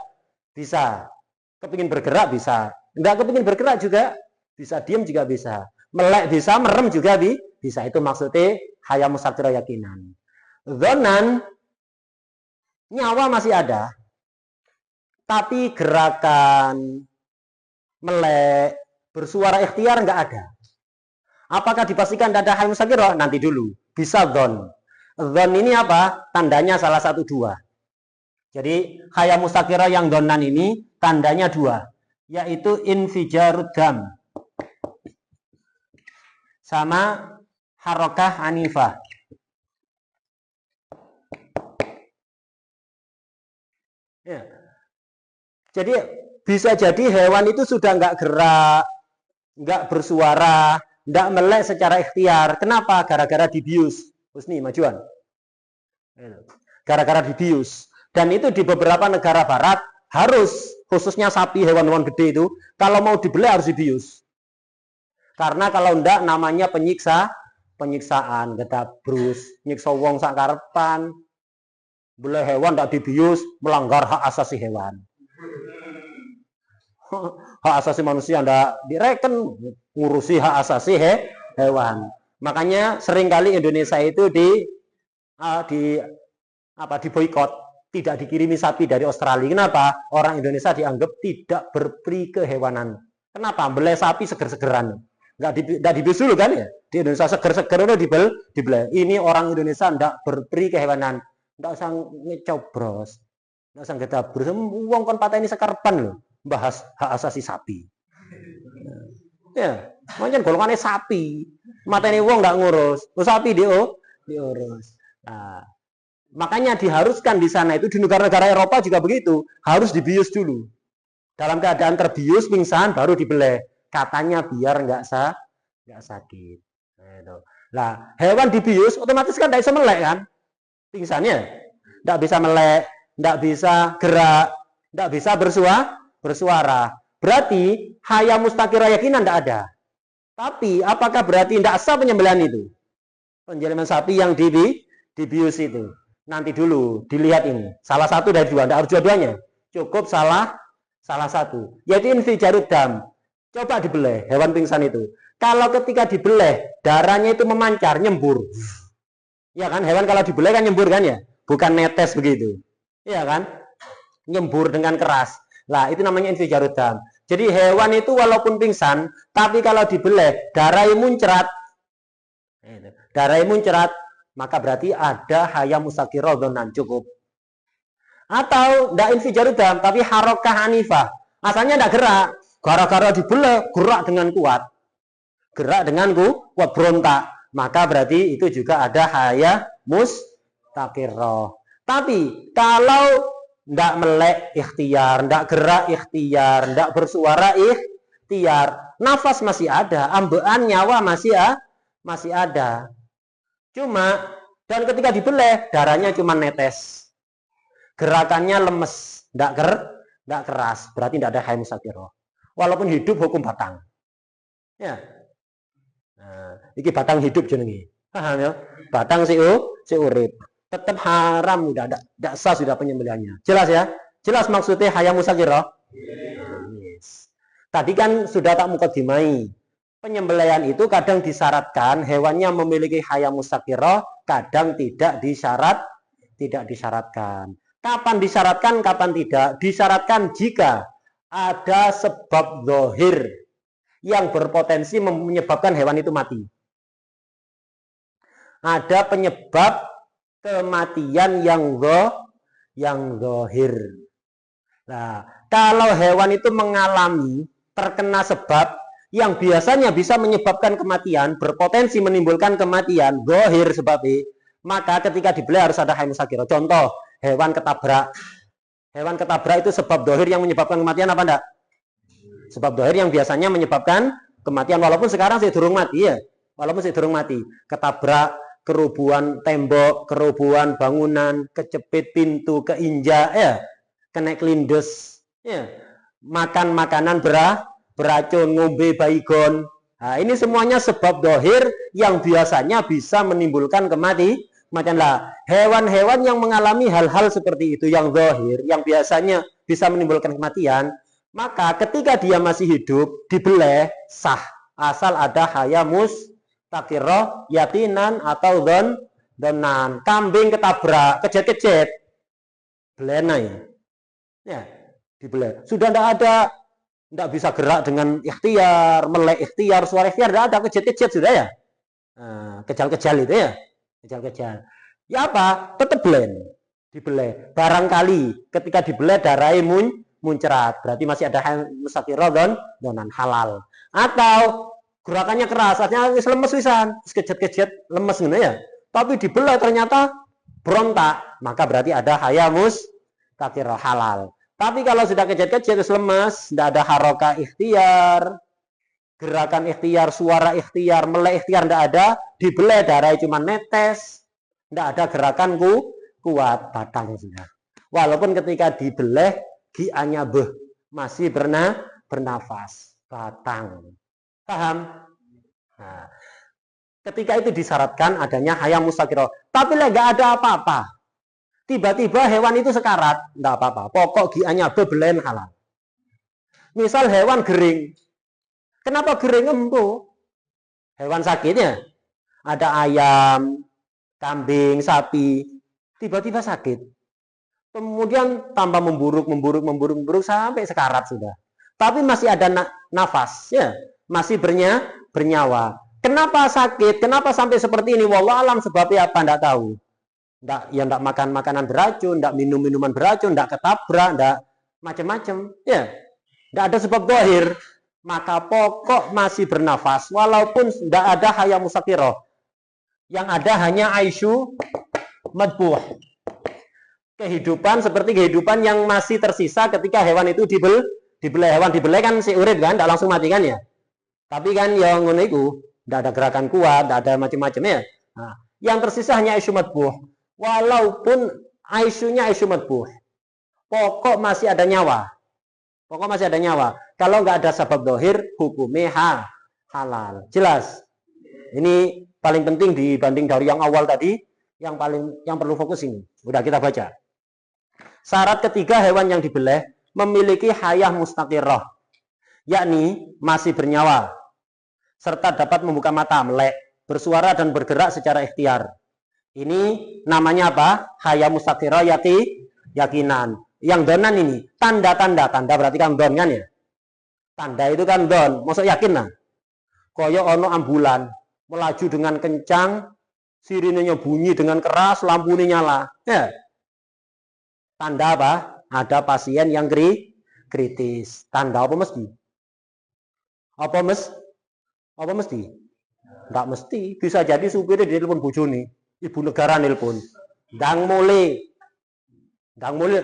bisa. Kepingin bergerak bisa, tidak kepingin bergerak juga bisa. Diam juga bisa. Melek bisa, merem juga bisa. Itu maksudnya hayah mustaqirrah yakinan. Dzonan, nyawa masih ada, tapi gerakan melek, bersuara ikhtiar nggak ada. Apakah dipastikan tidak ada hayah mustaqirrah? Nanti dulu. Bisa dzon. Dzon ini apa? Tandanya salah satu dua. Jadi hayah mustaqirrah yang dzonan ini tandanya dua, yaitu infijarud dam sama harokah anifah. Ya. Jadi bisa jadi hewan itu sudah nggak gerak, nggak bersuara, nggak melek secara ikhtiar. Kenapa? Gara-gara dibius. Husni, majuan. Gara-gara dibius. Dan itu di beberapa negara barat harus, khususnya sapi, hewan-hewan gede itu, kalau mau dibeleh harus dibius. Karena kalau enggak namanya penyiksaan, getabrus, nyiksa wong sakarepan. Boleh hewan tidak dibius, melanggar hak asasi hewan. Hak asasi manusia tidak direken, ngurusi hak asasi hewan. Makanya seringkali Indonesia itu di boikot, tidak dikirimi sapi dari Australia. Kenapa? Orang Indonesia dianggap tidak berperi kehewanan. Kenapa? Beleh sapi seger-segeran. Nggak dibius dulu kan ya? Di Indonesia seger-seger itu dibeleh. Ini orang Indonesia tidak berperi kehewanan. Nggak usah ngecobros, nggak usah ngedabur. Wong kon pateni sekarepan loh, bahas hak asasi sapi. Ya, macam golongannya sapi, mateni wong nggak ngurus, sapi diurus. Nah, makanya diharuskan di sana itu, di negara-negara Eropa juga begitu, harus dibius dulu. Dalam keadaan terbius, pingsan, baru dibeleh. Katanya biar nggak sakit. Nah, hewan dibius, otomatis kan tidak bisa melek kan? Pingsannya tidak bisa melek, tidak bisa gerak, tidak bisa bersuara. Berarti hayah mustaqirrah yakinan tidak ada. Tapi apakah berarti tidak sah penyembelihan itu? Penyembelihan sapi yang dibius itu. Nanti dulu dilihat ini. Salah satu dari dua, tidak harus dua-duanya. Cukup salah satu. Yaitu infijarud dam. Coba dibeleh hewan pingsan itu. Kalau ketika dibeleh darahnya itu memancar, nyembur. Ya kan, hewan kalau dibeleh kan nyembur kan ya, bukan netes begitu. Iya kan, nyembur dengan keras. Lah itu namanya infijarud dam. Jadi hewan itu walaupun pingsan, tapi kalau dibeleh darahnya muncrat, maka berarti ada hayah mustaqirrah dzonan, cukup. Atau tidak infijarud dam, tapi harokah anifah, asalnya tidak gerak, gara-gara dibeleh gerak dengan kuat, berontak. Maka berarti itu juga ada hayah mustaqirrah. Tapi kalau ndak melek ikhtiar, ndak gerak ikhtiar, ndak bersuara ikhtiar. Nafas masih ada, ambean nyawa masih ada. Cuma dan ketika dibeleh darahnya cuma netes. Gerakannya lemes, ndak keras, berarti ndak ada hayya mustaqiroh. Walaupun hidup hukum batang. Ya. Nah, iki batang hidup jenenge. Paham ya? Batang si urip. Tetap haram udah ndak sah sudah penyembelihannya. Jelas ya? Jelas maksudnya hayya mustaqiroh? Yes. Tadi kan sudah tak mukadimai. Penyembelihan itu kadang disyaratkan hewannya memiliki hayya mustaqiroh, kadang tidak disyaratkan. Kapan disyaratkan, kapan tidak? Disyaratkan jika ada sebab zahir yang berpotensi menyebabkan hewan itu mati. Ada penyebab kematian yang zahir. Nah, kalau hewan itu mengalami terkena sebab yang biasanya bisa menyebabkan kematian, berpotensi menimbulkan kematian, zahir sebabnya, maka ketika dibeleh harus ada hayya mustaqiroh. Contoh, hewan ketabrak. Hewan ketabrak itu sebab zahir yang menyebabkan kematian apa enggak? Sebab zahir yang biasanya menyebabkan kematian, walaupun sekarang saya durung mati ya. Walaupun saya durung mati, ketabrak, kerubuhan tembok, kerubuhan bangunan, kecepit pintu, keinjak ya, kena kelindes ya. Makan makanan beracun, ngombe baygon. Nah, ini semuanya sebab zahir yang biasanya bisa menimbulkan kematian lah. Hewan-hewan yang mengalami hal-hal seperti itu yang zahir, yang biasanya bisa menimbulkan kematian, maka ketika dia masih hidup dibeleh sah asal ada hayya mustaqiroh, yatinan atau donan. Kambing ketabrak, kejet-kejet, belenai, ya dibeleh. Sudah tidak bisa gerak dengan ikhtiar, melek ikhtiar, suara ikhtiar tidak ada, kejet-kejet sudah ya. Nah, kejal-kejal itu ya, kejal-kejal. Ya apa? Tetap dibeleh. Barangkali ketika dibeleh darahnya muncrat, berarti masih ada hayya mustaqiroh donan halal. Atau gerakannya keras, artinya lemes wisan, kejet-kejet lemes gitu ya. Tapi dibeleh ternyata berontak, maka berarti ada hayya mustaqiroh halal. Tapi kalau sudah kejet-kejet lemes, tidak ada harokah ikhtiar, gerakan ikhtiar, suara ikhtiar, melek ikhtiar tidak ada, dibeleh darahnya cuma netes, tidak ada gerakan kuat, batang sudah. Walaupun ketika dibeleh gianya masih bernafas, batang. Paham? Nah, ketika itu disyaratkan adanya hayya mustaqiroh. Tapi nggak ada apa-apa. Tiba-tiba hewan itu sekarat, nggak apa-apa. Pokok gianya belen halal. Misal hewan gering. Kenapa gering empu? Hewan sakitnya. Ada ayam, kambing, sapi. Tiba-tiba sakit. Kemudian tambah memburuk sampai sekarat sudah. Tapi masih ada nafas, ya, masih bernyawa. Kenapa sakit? Kenapa sampai seperti ini? Wallahu alam sebabnya apa? Enggak tahu. Enggak makan makanan beracun, enggak minum minuman beracun, enggak ketabrak, enggak macam-macam, ya. Enggak ada sebab zahir. Maka pokok masih bernafas walaupun enggak ada hayya mustaqiroh. Yang ada hanya aisyu madbuh. Kehidupan seperti kehidupan yang masih tersisa ketika hewan itu dibeleh. Hewan dibeleh kan si urip kan, tidak langsung mati kan ya. Tapi kan yang ngono itu tidak ada gerakan kuat, tidak ada macam-macam ya. Nah, yang tersisa hanya aisyu madbuh. Walaupun aisyunya aisyu madbuh, pokok masih ada nyawa. Pokok masih ada nyawa. Kalau nggak ada sebab zahir, hukumnya halal. Jelas. Ini paling penting dibanding dari yang awal tadi, yang perlu fokus ini. Udah kita baca. Syarat ketiga hewan yang dibeleh memiliki hayya mustaqiroh, yakni masih bernyawa, serta dapat membuka mata, melek, bersuara dan bergerak secara ikhtiar. Ini namanya apa? Hayya mustaqiroh yakinan. Yang donan ini tanda berarti kan don kan ya? Tanda itu kan don, maksud yakin lah. Koyo ono ambulan melaju dengan kencang, sirinenya bunyi dengan keras, lampunya nyala. Ya. Tanda apa? Ada pasien yang kritis. Tanda apa mesti? Apa mesti? Enggak mesti. Bisa jadi supirnya di telepon bojone, ibu negara nelpon. Ndang Ndang mulai,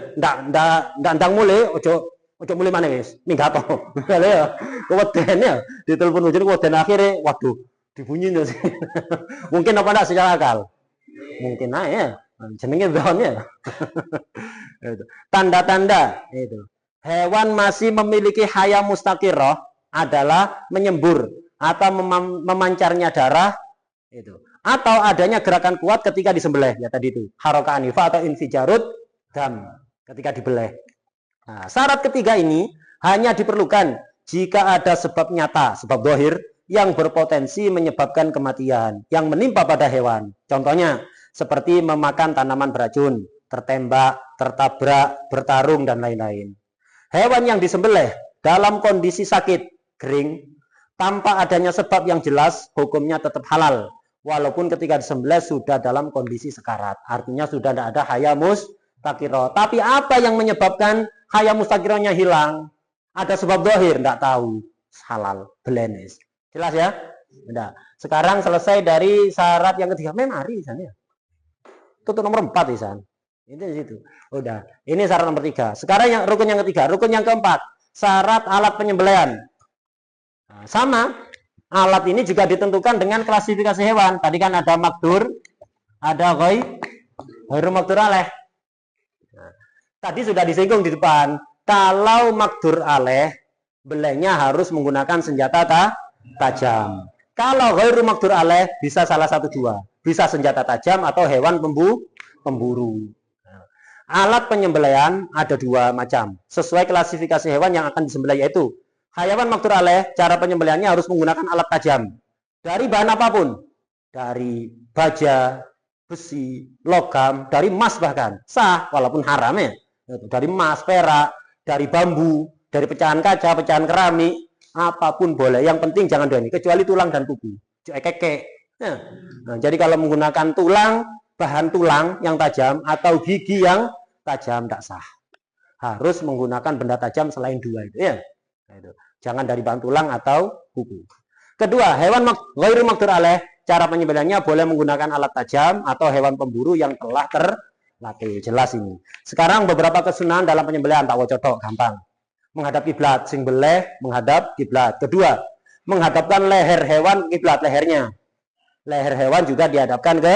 ndang mulai, ojo mulai mana guys, minggat toh. Kalau ya, keweden ya, ditelepon hujan keweden akhirnya, waduh, dibunyiin sih. Mungkin apa enggak secara akal? Mungkin aja ya, jenenge down ya. Tanda-tanda itu. Hewan masih memiliki haya mustaqirah adalah menyembur atau memancarnya darah itu. Atau adanya gerakan kuat ketika disembelih, ya tadi itu, haroka anifa atau infijarut dam ketika dibeleh. Nah, syarat ketiga ini hanya diperlukan jika ada sebab nyata, sebab dohir yang berpotensi menyebabkan kematian yang menimpa pada hewan. Contohnya seperti memakan tanaman beracun, tertembak, tertabrak, bertarung dan lain-lain. Hewan yang disembelih dalam kondisi sakit, kering, tanpa adanya sebab yang jelas, hukumnya tetap halal. Walaupun ketika disembelih sudah dalam kondisi sekarat, artinya sudah tidak ada haya mustaqirah. Tapi apa yang menyebabkan haya mustaqirahnya hilang? Ada sebab dohir, tidak tahu. Halal, belenis. Jelas ya? Udah. Sekarang selesai dari syarat yang ketiga. Memari misalnya. Tutup nomor 4 Isan. Itu di situ. Udah. Ini syarat nomor 3. Sekarang yang rukun yang ketiga, rukun yang keempat, syarat alat penyembelihan. Nah, sama. Alat ini juga ditentukan dengan klasifikasi hewan. Tadi kan ada makdur, ada ghairu makdur aleh. Nah, tadi sudah disinggung di depan. Kalau makdur aleh, belenya harus menggunakan senjata tajam. Kalau ghairu makdur aleh, bisa salah satu dua. Bisa senjata tajam atau hewan pemburu. Nah, alat penyembelihan ada dua macam. Sesuai klasifikasi hewan yang akan disembelih, yaitu hayawan makdur aleh, cara penyembelihannya harus menggunakan alat tajam. Dari bahan apapun. Dari baja, besi, logam, dari emas bahkan. Sah, walaupun haram ya. Dari emas, perak, dari bambu, dari pecahan kaca, pecahan keramik, apapun boleh. Yang penting jangan doni, kecuali tulang dan kuku. Nah, jadi kalau menggunakan tulang, bahan tulang yang tajam, atau gigi yang tajam, tidak sah. Harus menggunakan benda tajam selain dua itu ya. Nah, itu. Jangan dari bahan tulang atau kuku. Kedua, hewan ghairu makdur aleh, cara penyembelihannya boleh menggunakan alat tajam atau hewan pemburu yang telah terlatih. Jelas ini. Sekarang beberapa kesunahan dalam penyembelihan, tak wocodok, gampang. Menghadap kiblat, sing beleh menghadap kiblat. Kedua, menghadapkan leher hewan kiblat, lehernya. Leher hewan juga dihadapkan ke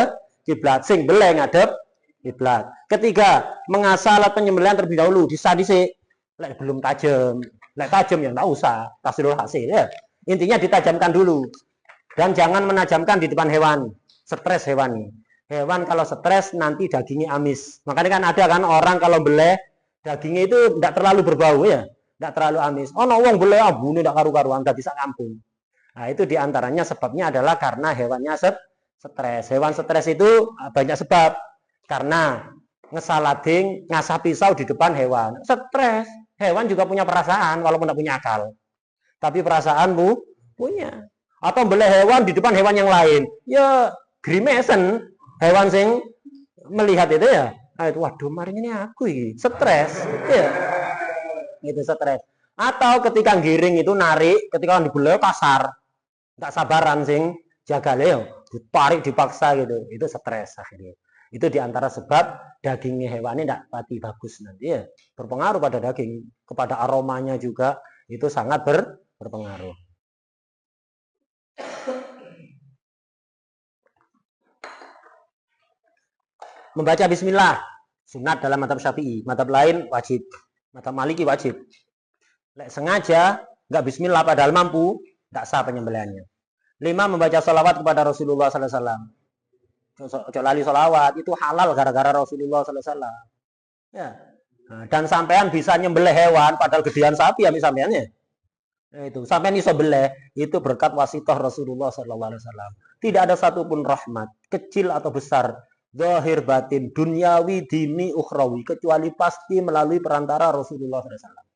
kiblat, sing beleh ngadep kiblat. Ketiga, mengasah alat penyembelihan terlebih dahulu, disik-disik. Belum tajam. Tajam ya nggak usah, tasdirul hasil ya. Intinya ditajamkan dulu. Dan jangan menajamkan di depan hewan. Stres hewan. Hewan kalau stres nanti dagingnya amis. Makanya kan ada kan orang kalau beleh dagingnya itu tidak terlalu berbau ya, tidak terlalu amis. Oh no, wong beleh abune tidak karu-karuan, nggak bisa kampung. Nah itu diantaranya sebabnya adalah karena hewannya stres. Hewan stres itu banyak sebab. Karena ngesalading, ngasah pisau di depan hewan. Stres. Hewan juga punya perasaan, walaupun tidak punya akal. Tapi perasaanmu punya. Atau beleh hewan di depan hewan yang lain. Ya, grimesen. Hewan sing melihat itu ya. Nah, itu, waduh, mari ini aku ini. Stres. Ya. Itu stres. Atau ketika giring itu narik, ketika dibeleh kasar. Tak sabaran sing jaga leo. Ditarik, dipaksa gitu. Itu stres akhirnya. Itu diantara sebab dagingnya hewan ini tidak pati bagus nanti ya. Berpengaruh pada daging, kepada aromanya juga itu sangat berpengaruh. Membaca bismillah sunat dalam mazhab Syafi'i, mazhab lain wajib, mazhab Maliki wajib. Lek sengaja nggak bismillah padahal mampu, tidak sah penyembelihannya. 5. Membaca sholawat kepada Rasulullah sallallahu alaihi wasallam. Lali sholawat itu halal gara-gara Rasulullah sallallahu alaihi wasallam. Ya. Nah, dan sampean bisa nyembelih hewan padahal gedean sapi ya sampeannya. Itu sampean iso beleh itu berkat wasithah Rasulullah sallallahu alaihi wasallam. Tidak ada satupun rahmat, kecil atau besar, zahir batin, duniawi, dini, ukhrawi, kecuali pasti melalui perantara Rasulullah sallallahu alaihi wasallam.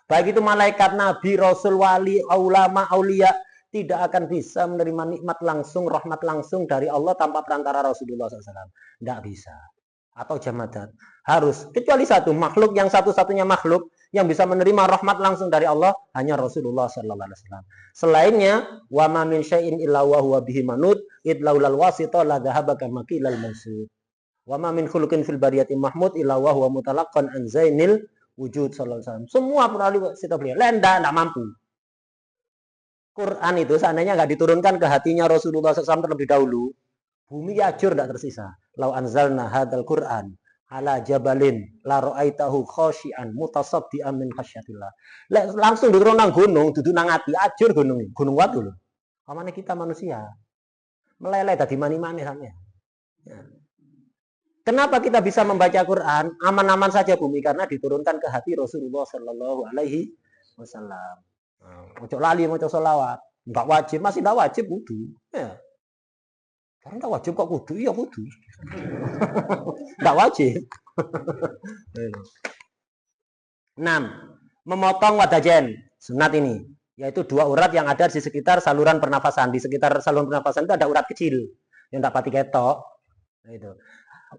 Baik itu malaikat, nabi, rasul, wali, ulama, aulia, tidak akan bisa menerima nikmat langsung, rahmat langsung dari Allah tanpa perantara Rasulullah SAW. Tidak bisa. Atau jamadat. Harus. Kecuali satu makhluk, yang satu-satunya makhluk yang bisa menerima rahmat langsung dari Allah hanya Rasulullah SAW. Selainnya, wa ma min syai'in illa wa huwa bihi manut idlaulal wasita la dhahaba kama qilal mansud. Wa ma min khuluqin fil bariyati mahmud illa wa huwa mutalaqqan an zainil wujud sallallahu alaihi wasallam. Semua para wali sita beliau, enggak mampu. Quran itu seandainya nggak diturunkan ke hatinya Rasulullah SAW terlebih dahulu, bumi hancur tidak tersisa. Lau anzalna hadal Quran ala jabalin la ra'aitahu khashian mutasaddian min khasyatillah. Langsung diturun nang gunung, dudu nang ati, hancur gunung ini. Gunung Watu lho. Pamane kita manusia. Meleleh tadi mani-mani sampean. Ya. Kenapa kita bisa membaca Quran aman-aman saja bumi? Karena diturunkan ke hati Rasulullah Shallallahu Alaihi Wasallam. Ojo lali maca selawat, enggak wajib, masih enggak wajib kudu. Ya. Karena enggak wajib kok kudu, iya kudu. Enggak wajib. 6. Memotong wadajen, sunat ini, yaitu 2 urat yang ada di sekitar saluran pernafasan. Di sekitar saluran pernafasan itu ada urat kecil yang tak pati ketok. Nah, itu.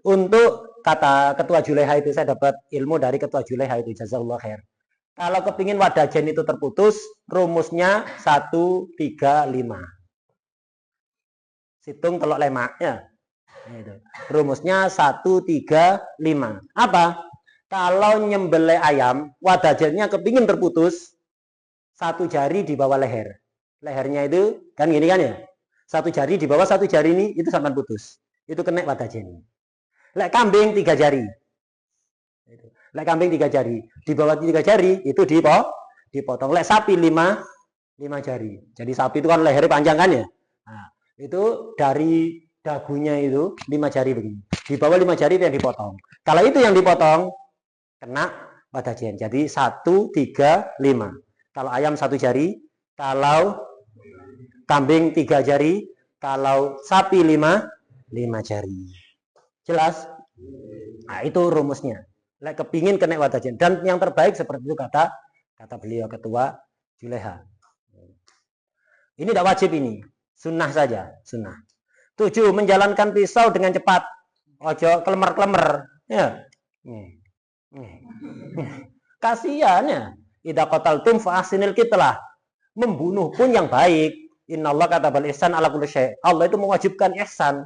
Untuk kata Ketua Juleha itu saya dapat ilmu dari Ketua Juleha itu, jazakallahu khair. Kalau kepingin wadajen itu terputus, rumusnya 1, 3, 5. Hitung telok lemak ya. Rumusnya 1, 3, 5. Apa? Kalau nyembelih ayam, wadajennya kepingin terputus, 1 jari di bawah leher. Lehernya itu kan gini kan ya? 1 jari di bawah 1 jari ini itu sampai putus. Itu kena wadajen. Lek kambing 3 jari. Lek kambing 3 jari, di bawah 3 jari itu dipotong. Lek sapi 5 jari. Jadi sapi itu kan lehernya panjang kan ya? Nah, itu dari dagunya itu 5 jari begini. Di bawah 5 jari itu yang dipotong. Kalau itu yang dipotong kena wadajen. Jadi 1, 3, 5. Kalau ayam 1 jari, kalau kambing 3 jari, kalau sapi 5 jari. Jelas? Nah, itu rumusnya. Lek kepingin kena wadajen, dan yang terbaik seperti itu kata beliau Ketua Juleha. Ini tidak wajib, ini sunnah saja, sunnah. 7. Menjalankan pisau dengan cepat, ojo klemer-klemer ya. Kasihan ya. Idza qataltum fa ahsinil qitlah. Membunuh pun yang baik. Innallaha katabal ihsan ala kulli syai'. Allah itu mewajibkan ihsan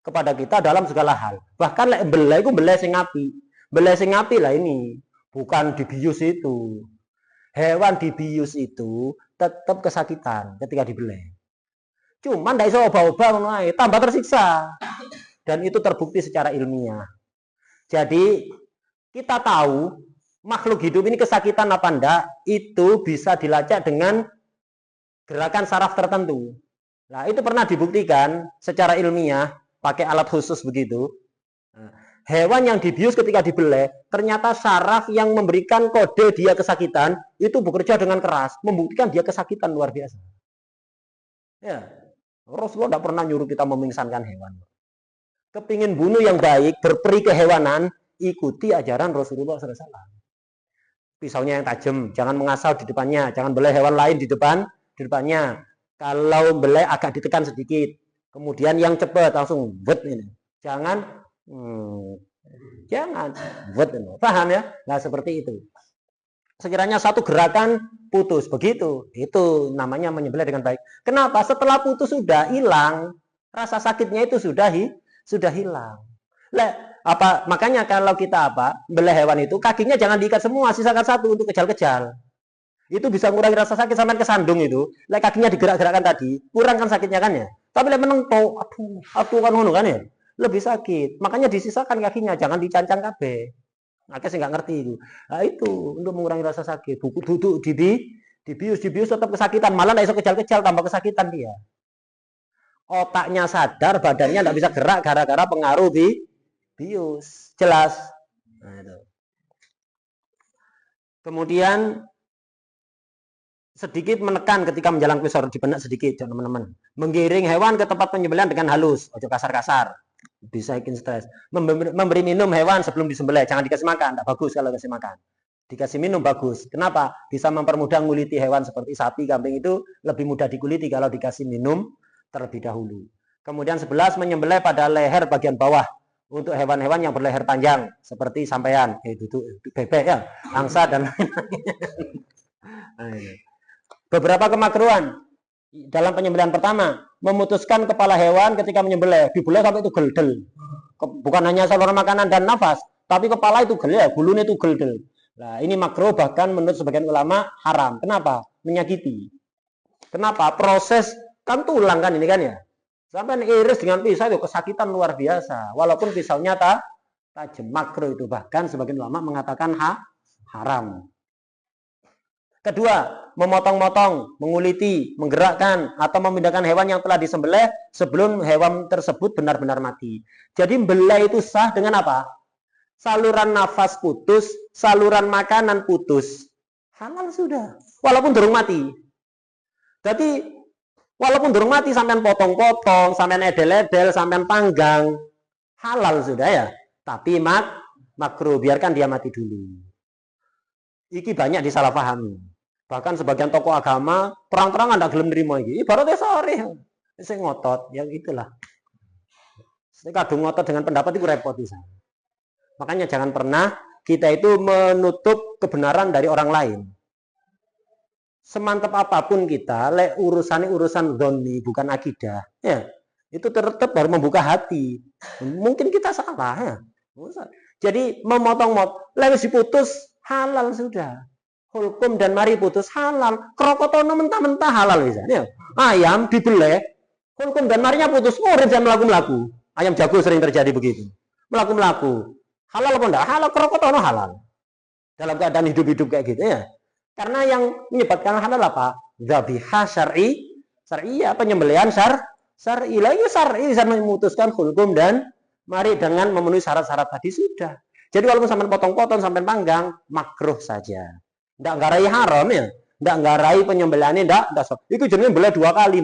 kepada kita dalam segala hal. Bahkan lek beleh iku beleh sing apik. Beleh sing apik lah ini, bukan dibius itu. Hewan dibius itu tetap kesakitan ketika dibeleh. Cuman ndak iso obah-obah ngono ae, tambah tersiksa. Dan itu terbukti secara ilmiah. Jadi kita tahu makhluk hidup ini kesakitan apa enggak, itu bisa dilacak dengan gerakan saraf tertentu. Nah, itu pernah dibuktikan secara ilmiah pakai alat khusus begitu. Hewan yang dibius ketika dibeleh, ternyata saraf yang memberikan kode dia kesakitan itu bekerja dengan keras, membuktikan dia kesakitan luar biasa. Ya, Rasulullah tidak pernah nyuruh kita memingsankan hewan. Kepingin bunuh yang baik, berperi kehewanan, ikuti ajaran Rasulullah SAW. Pisaunya yang tajam, jangan mengasau di depannya, jangan beleh hewan lain di depannya. Kalau beleh agak ditekan sedikit, kemudian yang cepat langsung bet ini. Jangan paham ya? Nah, seperti itu. Sekiranya satu gerakan putus begitu, itu namanya menyembelih dengan baik. Kenapa? Setelah putus sudah hilang, rasa sakitnya itu sudah hilang. Makanya kalau kita beleh hewan itu kakinya jangan diikat semua, sisakan satu untuk kejal-kejal. Itu bisa mengurangi rasa sakit sampai kesandung itu. Kakinya digerak-gerakkan tadi, kurangkan sakitnya kan ya. Tapi menengpo, aduh kan ngono kan ya. Lebih sakit. Makanya disisakan kakinya, jangan dicancang kabeh. Makanya saya nggak ngerti itu. Nah, itu untuk mengurangi rasa sakit. Duduk dibius tetap kesakitan, malah nggak bisa kejal-kejal, tambah kesakitan dia. Otaknya sadar, badannya nggak bisa gerak gara-gara pengaruh bius. Jelas. Nah, itu. Kemudian sedikit menekan ketika menjalang pisau di benak sedikit, teman-teman. Menggiring hewan ke tempat penyembelihan dengan halus, ojo kasar-kasar. Bisa bikin stres. Memberi minum hewan sebelum disembelih, jangan dikasih makan, tidak bagus kalau kasih makan. Dikasih minum bagus. Kenapa? Bisa mempermudah nguliti hewan seperti sapi, kambing itu lebih mudah dikuliti kalau dikasih minum terlebih dahulu. Kemudian 11, menyembelih pada leher bagian bawah untuk hewan-hewan yang berleher panjang seperti sampean, bebek ya, angsa dan lain-lain. Beberapa kemakruhan dalam penyembelihan pertama, memutuskan kepala hewan ketika menyembelih, dibeleh sampai itu geldel. bukan hanya saluran makanan dan nafas, tapi kepala itu gel ya, bulunya itu gel-gel. Nah, ini makruh, bahkan menurut sebagian ulama haram. Kenapa? Menyakiti. Kenapa? Proses kan tulang kan ini kan ya. Sampai iris dengan pisau itu kesakitan luar biasa. Walaupun pisaunya tajam, makruh itu. Bahkan sebagian ulama mengatakan haram. Kedua, memotong-motong, menguliti, menggerakkan, atau memindahkan hewan yang telah disembelih sebelum hewan tersebut benar-benar mati. Jadi belai itu sah dengan apa? Saluran nafas putus, saluran makanan putus. Halal sudah. Walaupun durung mati. Jadi, walaupun durung mati, sampean potong-potong, sampean edel-edel, sampean panggang. Halal sudah ya. Tapi makruh, biarkan dia mati dulu. Iki banyak disalahpahami. Bahkan sebagian tokoh agama terang-terangan tidak gelem nerima iki. Ibaratnya sore. Saya ngotot, ya itulah. Saya kadung ngotot dengan pendapat itu repot bisa. Makanya jangan pernah kita itu menutup kebenaran dari orang lain. Semantap apapun kita, urusan dzonni bukan akidah, ya. Itu tetap harus membuka hati. Mungkin kita salah, ya. Jadi memotong-motong, lewis diputus halal sudah. Hulkum dan mari putus halal. Krokotono mentah-mentah halal misalnya. Ayam dibeleh, hulkum dan marinya putus, murid dan melaku-melaku. Ayam jago sering terjadi begitu. Melaku-melaku. Halal apa enggak? Halal, krokotono halal. Dalam keadaan hidup-hidup kayak gitu ya. Karena yang menyebabkan halal apa? Dzabihah syar'iyah, penyembelihan syar'i. Lagi syar'i bisa memutuskan hulkum dan mari dengan memenuhi syarat-syarat tadi sudah. Jadi walaupun sampai potong-potong, sampai panggang, makruh saja. Nggak ngarai haram ya, nggak ngarai penyembelihannya, nggak sok. Itu jenisnya belah dua kali.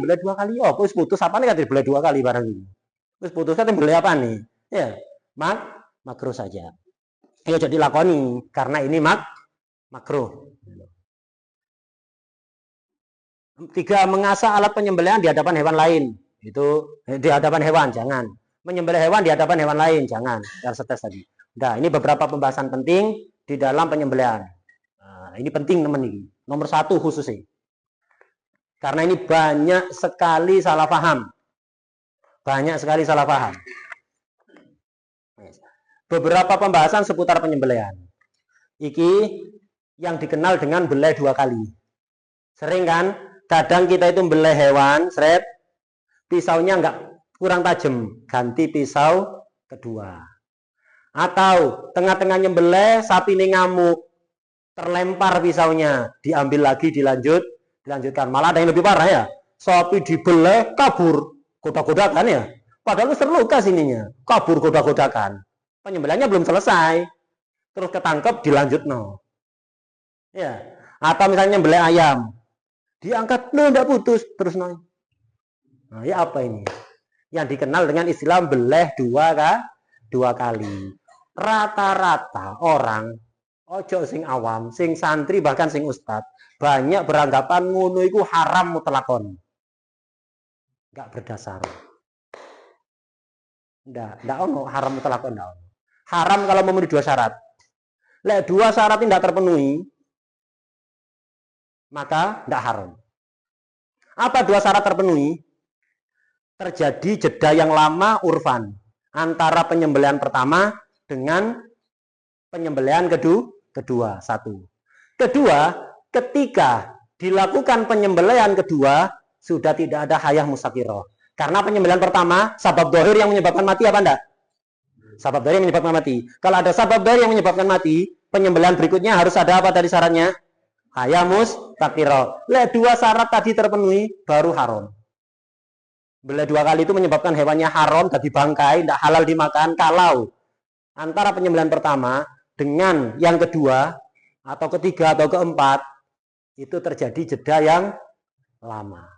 Oh, terus putus apa nih? Katanya belah dua kali barang ini. Terus putus katanya belah apa nih? Ya, makruh saja. Ya jadi lakoni karena ini makruh. 3, mengasah alat penyembelihan di hadapan hewan lain. Itu di hadapan hewan jangan. Menyembelih hewan di hadapan hewan lain jangan. Yang setes tadi. Nah, ini beberapa pembahasan penting di dalam penyembelihan. Nah, ini penting teman ini. Nomor 1 khususnya. Karena ini banyak sekali salah paham. Beberapa pembahasan seputar penyembelihan. Iki yang dikenal dengan belai 2 kali. Sering kan? Kadang kita itu belai hewan, pisaunya kurang tajam, ganti pisau kedua. Atau tengah-tengah nyembelih, sapi ini ngamuk, terlempar pisaunya, diambil lagi, dilanjutkan. Malah ada yang lebih parah ya, sapi dibeleh, kabur, godak-godakan ya. Padahal terluka sininya, kabur godak-godakan. Penyembelihannya belum selesai, terus ketangkep, dilanjut no. Ya. Atau misalnya nyembelih ayam, diangkat, enggak putus, terus no. Nah, ya apa ini? Yang dikenal dengan istilah beleh 2 kali. Rata-rata orang, ojo sing awam, sing santri, bahkan sing ustad, banyak beranggapan ngono iku haram mutlakon. Enggak berdasar. Enggak ono haram mutlakon enggak ono. Haram kalau memenuhi 2 syarat. Lek 2 syarat tidak terpenuhi, maka enggak haram. Apa 2 syarat terpenuhi? Terjadi jeda yang lama urfan antara penyembelihan pertama dengan penyembelihan kedua. 1. Kedua, ketika dilakukan penyembelihan kedua sudah tidak ada hayah musakiroh. Karena penyembelihan pertama sabab dohir yang menyebabkan mati apa enggak? Sabab dohir yang menyebabkan mati. Kalau ada sabab dohir yang menyebabkan mati, penyembelihan berikutnya harus ada apa tadi syaratnya? Hayah musakiroh. Lek 2 syarat tadi terpenuhi baru haram. Belai 2 kali itu menyebabkan hewannya haram, jadi bangkai, tidak halal dimakan. Kalau antara penyembelihan pertama dengan yang kedua, atau ketiga, atau keempat, itu terjadi jeda yang lama.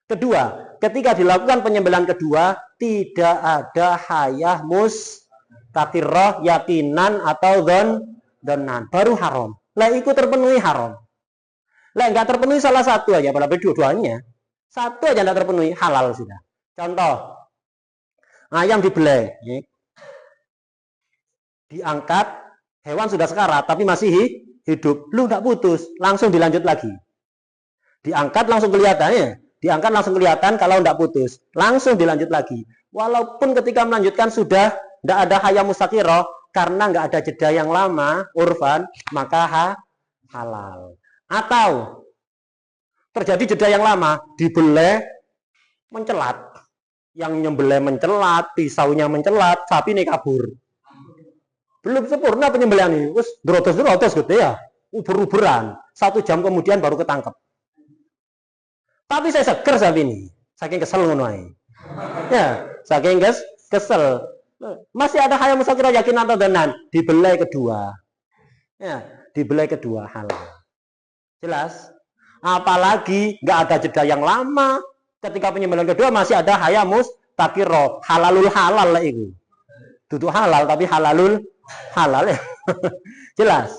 Kedua, ketika dilakukan penyembelihan kedua, tidak ada hayah mustaqiroh, yakinan, atau donan. Baru haram. Lah ikut terpenuhi haram. Lah nggak terpenuhi salah satu aja, pada dua-duanya. Satu aja tidak terpenuhi, halal sudah. Contoh, ayam dibelai, diangkat, hewan sudah sekarat, tapi masih hidup. Lu tidak putus, langsung dilanjut lagi. Diangkat langsung kelihatan ya. Diangkat langsung kelihatan kalau tidak putus. Langsung dilanjut lagi. Walaupun ketika melanjutkan sudah Tidak ada hayam mustaqirah karena nggak ada jeda yang lama, urfan, maka halal. Atau terjadi jeda yang lama, dibeleh mencelat. Yang nyembelih mencelat, pisaunya mencelat, sapi ini kabur. Belum sempurna penyembelihan ini. Wes drotos gitu ya. Uber-uberan. 1 jam kemudian baru ketangkep. Tapi saya seger sapi ini. Saking kesel ngono ae. Ya, saking kesel. Masih ada hayam mustaqirah yakin atau danan? Dibelai kedua. Ya, dibelai kedua halal. Jelas? Apalagi nggak ada jeda yang lama. Ketika penyembelihan kedua masih ada hayam mustaqirah. Halalul halal lah itu. Duduk halal tapi halalul halal ya. Jelas?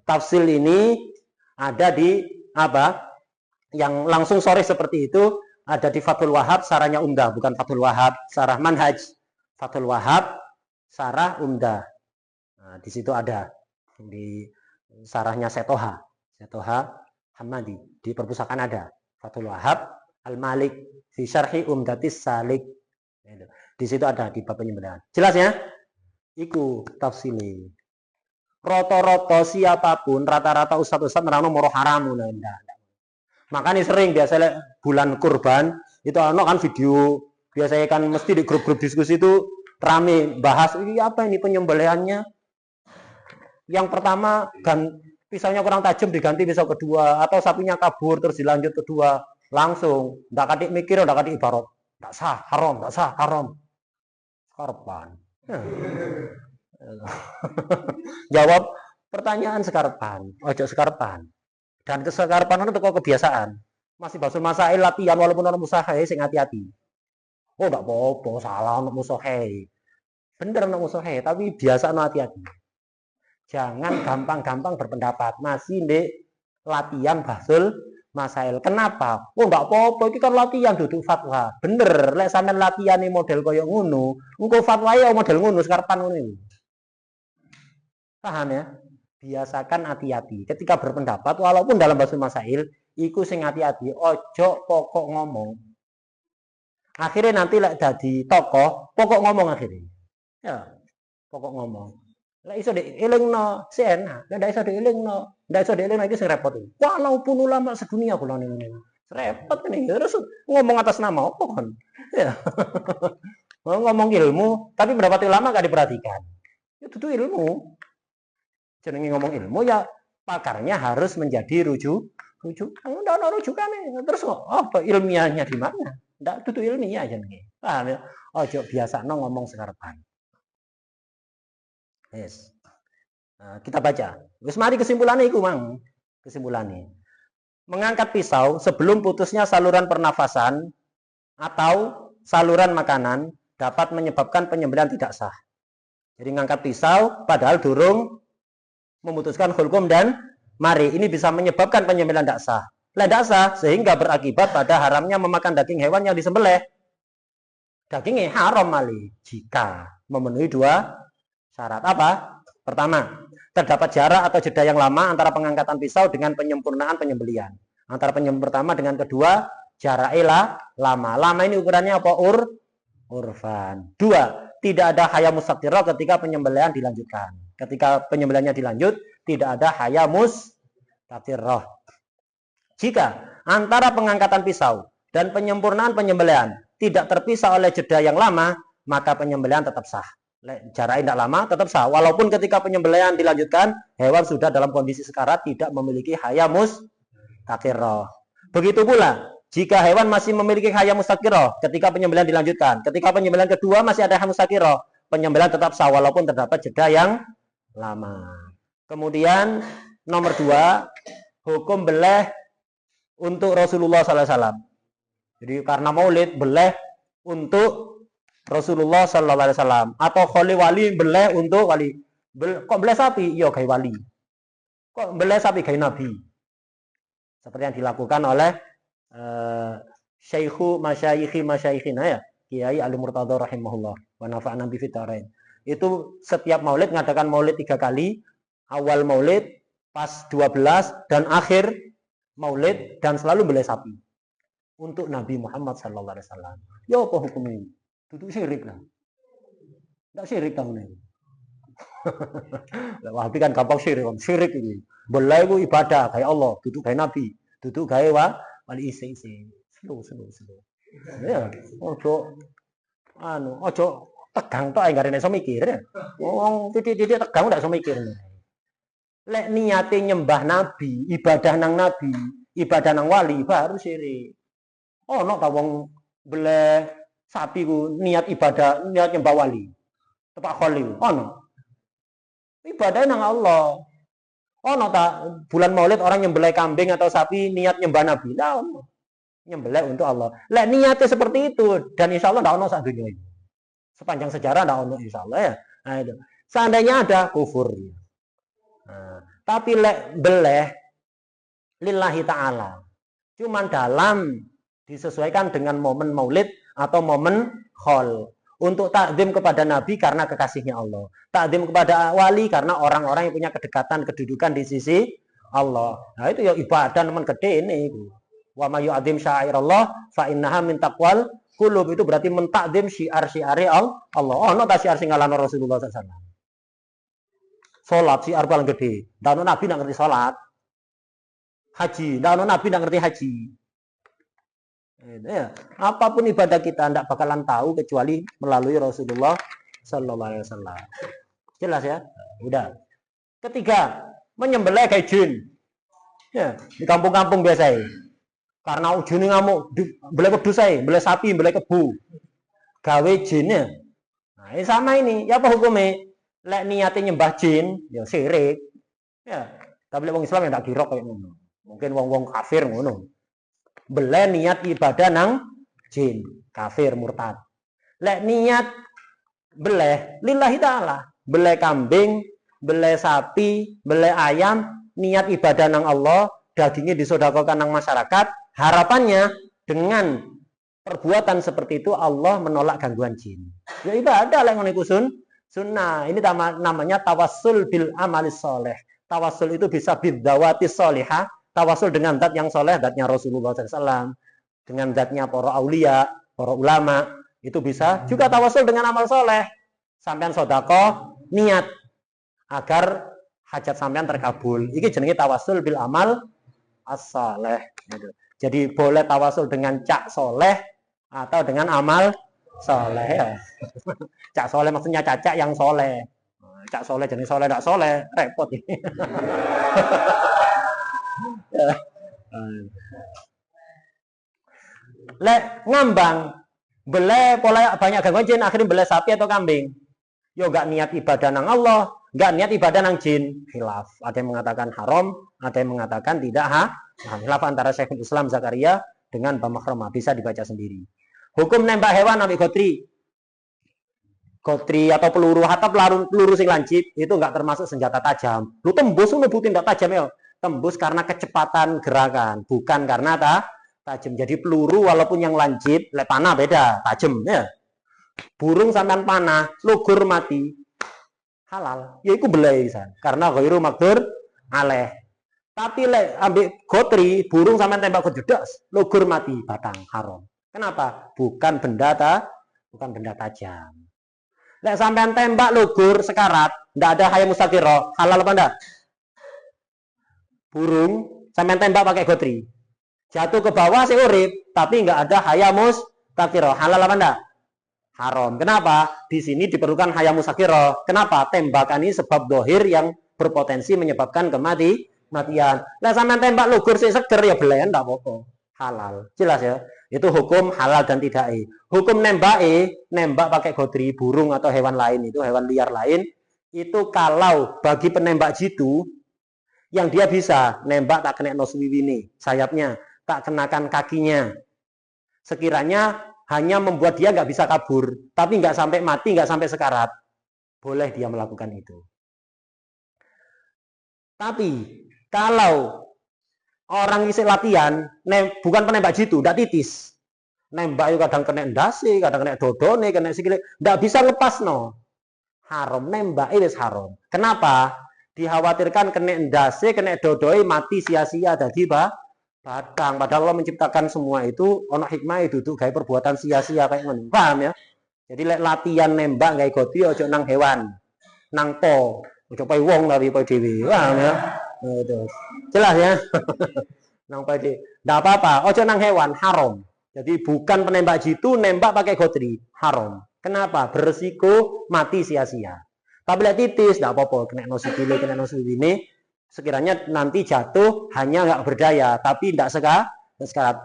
Tafsil ini ada di apa? Yang langsung sore seperti itu ada di Fathul Wahhab, sarahnya Umdah, bukan Fathul Wahhab, sarah Manhaj. Fathul Wahhab, sarah Umdah. Nah, di situ ada di sarahnya Setoha Hamadi, di perpustakaan ada Fathul Wahhab Al-Malik fi syarhi Umdatis Salik. Di situ ada di bab penyembelihan. Jelas ya? Iku tafsili. Roto-roto siapapun, rata-rata ustadz-ustadz nerangno moro haram ndak. Makanya sering biasanya bulan kurban itu kan video biasanya kan mesti di grup-grup diskusi itu rame bahas ini apa ini penyembelihannya. Yang pertama pisaunya kurang tajam diganti pisau kedua, atau sapinya kabur terus dilanjut kedua, langsung ndak kadik mikir, ndak kadik ibarat, ndak sah haram. Karepan. Jawab pertanyaan sekarepan, ojo sekarepan. Dan kesekarepan itu kok kebiasaan. Masih basul masail latihan walaupun orang musahe sing hati-hati. Oh enggak apa-apa, salah untuk musahe. Bener untuk musahe, tapi biasa hati-hati. Jangan gampang-gampang berpendapat. Masih di latihan basul masail. Kenapa? Oh enggak apa-apa, ini kan latihan duduk fatwa. Bener, lek sampean latihan ini model koyo ngono, engko fatwa ya model ngono sekarepan ngono. Paham ya? Biasakan hati-hati ketika berpendapat walaupun dalam basul masail iku sing hati-hati, ojo pokok ngomong. Akhirnya nanti lek dadi tokoh pokok ngomong akhirnya. Ya, pokok ngomong. Lek iso dielingno enak, lek ndak iso dielingno iki sing repot. Walaupun ulama sedunia kula ngene. Repot ini terus ngomong atas nama apa kan? Ya. Ngomong ilmu tapi pendapat ulama gak diperhatikan. Itu tuh ilmu. Jenenge ngomong ilmu ya pakarnya harus menjadi rujukan. Ndak ono rujukane. Terus apa ilmiahnya di mana? Ndak dudu ilmiah jenenge. Paham ya? Ojo biasano ngomong sekarepan. Yes. Nah, kita baca. Wis mari kesimpulannya iku, Mang. Kesimpulannya. Mengangkat pisau sebelum putusnya saluran pernafasan atau saluran makanan dapat menyebabkan penyembelihan tidak sah. Jadi ngangkat pisau padahal durung memutuskan hukum dan mari, ini bisa menyebabkan penyembelihan tidak sah. Tidak sah sehingga berakibat pada haramnya memakan daging hewan yang disembelih. Dagingnya haram mali jika memenuhi 2 syarat. Apa? Pertama, terdapat jarak atau jeda yang lama antara pengangkatan pisau dengan penyempurnaan penyembelihan. Antara pertama dengan kedua, jaraknya lama. Lama ini ukurannya apa? Urfan. 2, tidak ada hayam mustaqirah ketika penyembelihan dilanjutkan. Ketika penyembelihannya dilanjut, tidak ada hayam mustaqirah. Jika antara pengangkatan pisau dan penyempurnaan penyembelihan tidak terpisah oleh jeda yang lama, maka penyembelihan tetap sah. Jaraknya tidak lama, tetap sah. Walaupun ketika penyembelihan dilanjutkan, hewan sudah dalam kondisi sekarat tidak memiliki hayam mustaqirah. Begitu pula, jika hewan masih memiliki hayam mustaqirah ketika penyembelihan dilanjutkan, ketika penyembelihan kedua masih ada hayam mustaqirah, penyembelihan tetap sah walaupun terdapat jeda yang lama. Kemudian nomor 2, hukum beleh untuk Rasulullah SAW. Jadi karena maulid beleh untuk Rasulullah SAW atau kholi wali beleh untuk wali. Kok beleh sapi? Iya gawe wali. Kok beleh sapi gawe nabi? Seperti yang dilakukan oleh Syekhu Masyaikhina ya, Kiai Ali Murtadha rahimahullah wa nafa'na bi fitarain. Itu setiap maulid ngadakan maulid 3 kali, awal maulid, pas 12 dan akhir maulid, dan selalu beleh sapi untuk Nabi Muhammad sallallahu alaihi wasallam. Ya apa hukum ini? Itu syirik lah. Ndak syirik tahun ini. Wahabi kan gampang syirik, syirik ini. Belah itu ibadah kayak Allah, duduk kayak Nabi, duduk kayak wali isi. Slow. Ya, ojo tegang tok enggak iso mikir ya. Wong titik-titik tegang ndak iso mikir. Lek niate nyembah Nabi, ibadah nang Nabi, ibadah nang wali baru syirik. Ono ta wong beleh sapi ku niat ibadah, niat nyembah wali. Tepak kholi ono. Ibadah nang Allah. Ono ta bulan Maulid orang nyembelih kambing atau sapi niat nyembah Nabi. Lah ono. Nyembelih untuk Allah. Lek niatnya seperti itu dan insya Allah ndak ono sak dunia ini. Sepanjang sejarah ndak ono insya Allah ya. Nah, itu. Seandainya ada kufur. Nah, tapi lek beleh lillahi ta'ala. Cuman dalam disesuaikan dengan momen Maulid atau momen khol. Untuk takdim kepada Nabi karena kekasihnya Allah. Takdim kepada wali karena orang-orang yang punya kedekatan, kedudukan di sisi Allah. Nah itu ya ibadah teman gede ini. Wa may yu'adzim sya'airallah fa innaha min taqwal qulub. Itu berarti mentakdim syiar-syiare Allah. Ono ta syiar sing ngalahno Rasulullah sallallahu alaihi wasallam. Salat syiar paling gede. Ndak ono nabi ndak ngerti salat. Haji, ndak ono nabi ndak ngerti haji. Ya. Apapun ibadah kita tidak bakalan tahu kecuali melalui Rasulullah Sallallahu Alaihi Wasallam. Jelas ya? Udah. Ketiga, menyembelih kayak jin. Ya, di kampung-kampung biasa. Karena ujungnya ngamuk, boleh wedhus saya, boleh sapi, boleh kebu. Gawe jinnya. Nah, ini sama ini. Ya apa hukumnya? Lek niatnya nyembah jin, ya syirik. Ya, tapi wong Islam yang tak kira kayak ngono. Mungkin wong-wong kafir ngono. Beleh niat ibadah nang jin, kafir murtad. Lek niat beleh lillahi ta'ala, beleh kambing, beleh sapi, beleh ayam, niat ibadah nang Allah, dagingnya disedekahkan nang masyarakat, harapannya dengan perbuatan seperti itu Allah menolak gangguan jin. Ya ibadah lek ngono iku sunnah. Ini namanya tawassul bil amalis soleh. Tawassul itu bisa bidzawati sholihah. Tawasul dengan zat yang soleh, zatnya Rasulullah SAW, dengan zatnya para aulia, para ulama, itu bisa. Juga tawasul dengan amal soleh, sampean sodako, niat agar hajat sampean terkabul. Ini jenenge tawasul bil amal as-soleh. Jadi boleh tawasul dengan cak soleh atau dengan amal soleh. Ya. Cak soleh maksudnya cacak yang soleh. Cak soleh jenis soleh, tidak soleh, repot ini. Lek ngambang beleh pola banyak gangguan jin akhirnya beleh sapi atau kambing. Yo gak niat ibadah nang Allah, gak niat ibadah nang jin. Khilaf. Ada yang mengatakan haram, ada yang mengatakan tidak khilaf antara Syekhul Islam Zakaria dengan Bamakromah, bisa dibaca sendiri. Hukum nembak hewan ambil gotri atau peluru atau peluru sing lancip itu enggak termasuk senjata tajam. Lu tembus lu butin enggak tajam ya. Tembus karena kecepatan gerakan, bukan karena tajam. Jadi peluru walaupun yang lancip, lek panah beda, tajam ya. Burung sampean panah, lugur mati, halal. Ya iku belai karena ghairu makdur aleh. Tapi lek ambil gotri, burung sampean tembak kejedas, lugur mati, batang haram. Kenapa? Bukan benda tajam. Lek sampean tembak lugur sekarat, ndak ada hayam mustaqirah, halal apa ndak? Burung sampean tembak pakai gotri, jatuh ke bawah si urip tapi nggak ada hayamus takiro, halal apa enggak? Haram. Kenapa? Di sini diperlukan hayamus takiro. Kenapa? Tembakan ini sebab dohir yang berpotensi menyebabkan kematian. Lah sampean tembak lugur si seger ya belayan enggak apa-apa, halal. Jelas ya? Itu hukum halal dan tidak. Hukum nembak pakai gotri burung atau hewan lain, itu hewan liar lain, itu kalau bagi penembak jitu yang dia bisa nembak tak kena noswiwini, sayapnya, tak kenakan kakinya. Sekiranya hanya membuat dia nggak bisa kabur, tapi nggak sampai mati, nggak sampai sekarat, boleh dia melakukan itu. Tapi kalau orang isi latihan, bukan penembak jitu, nggak titis. Nembak itu kadang kena endasi, kadang kena dodone, kena sikile, nggak bisa lepas no. Haram, nembak itu haram. Kenapa? Dikhawatirkan kena endase, kena dodoi, mati sia-sia jadi batang. Padahal Allah menciptakan semua itu ono hikmah itu tuh kayak perbuatan sia-sia kayak ngono. Paham ya? Jadi latihan nembak gawe goti ojo nang hewan. Nang po, ojo poe wong tapi poe dhewe. Wah, ya. Nah, itu. Jelas ya? Nang poe dhewe. Enggak apa-apa, ojo nang hewan, haram. Jadi bukan penembak jitu nembak pakai gotri, haram. Kenapa? Beresiko mati sia-sia. Tapi lihat titis, enggak apa-apa, kena nosikile, kena nosikile. Sekiranya nanti jatuh hanya nggak berdaya, tapi tidak sekarang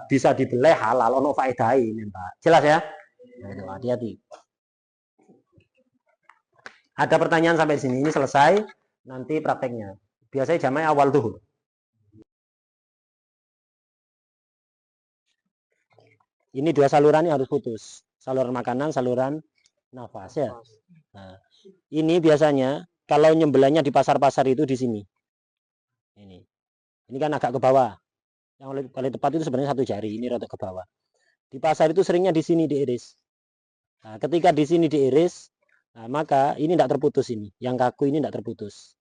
bisa dibeleh halal, ono faedahai nembak. Jelas ya? Nah, hati-hati. Ada pertanyaan sampai sini, ini selesai, nanti prakteknya. Biasanya jamnya awal tuh. Ini dua saluran ini harus putus. Saluran makanan, saluran nafas ya. Nah, ini biasanya kalau nyembelahnya di pasar-pasar itu di sini. Ini kan agak ke bawah. Yang paling tepat itu sebenarnya 1 jari, ini rada ke bawah. Di pasar itu seringnya di sini diiris. Nah, ketika di sini diiris, nah, maka ini tidak terputus ini. Yang kaku ini tidak terputus.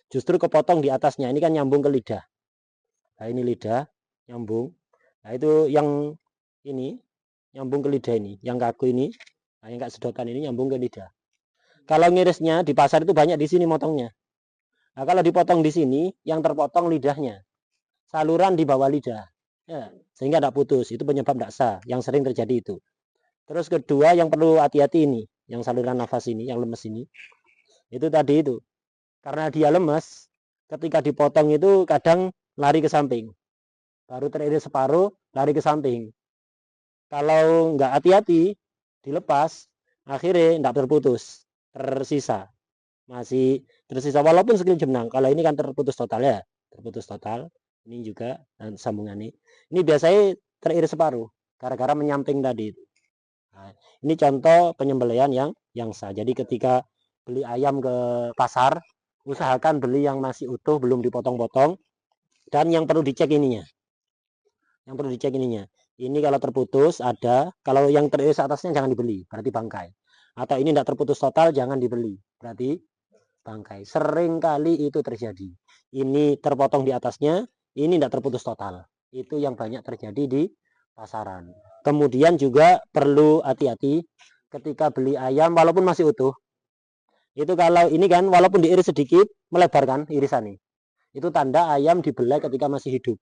Justru kepotong di atasnya. Ini kan nyambung ke lidah. Nah, ini lidah nyambung. Nah, itu yang ini nyambung ke lidah ini. Yang kaku ini, nah, yang kayak sedotan ini nyambung ke lidah. Kalau ngirisnya di pasar itu banyak di sini motongnya. Nah, kalau dipotong di sini, yang terpotong lidahnya. Saluran di bawah lidah. Ya, sehingga tidak putus. Itu penyebab tidak sah. Yang sering terjadi itu. Terus kedua yang perlu hati-hati ini. Yang saluran nafas ini, yang lemes ini. Itu tadi itu. Karena dia lemes, ketika dipotong itu kadang lari ke samping. Baru teriris separuh, lari ke samping. Kalau nggak hati-hati, dilepas, akhirnya tidak terputus. Tersisa. Masih tersisa. Walaupun sekil jenang. Kalau ini kan terputus total ya. Terputus total. Ini juga dan sambungan ini biasanya teriris separuh gara-gara menyamping tadi. Nah, ini contoh penyembelihan yang sah. Jadi ketika beli ayam ke pasar, usahakan beli yang masih utuh, belum dipotong-potong, dan yang perlu dicek ininya. Yang perlu dicek ininya. Ini kalau terputus ada, kalau yang teriris atasnya jangan dibeli, berarti bangkai. Atau ini tidak terputus total, jangan dibeli, berarti bangkai. Sering kali itu terjadi. Ini terpotong di atasnya, ini tidak terputus total. Itu yang banyak terjadi di pasaran. Kemudian juga perlu hati-hati ketika beli ayam walaupun masih utuh. Itu kalau ini kan walaupun diiris sedikit melebar kan irisan ini. Itu tanda ayam dibelai ketika masih hidup.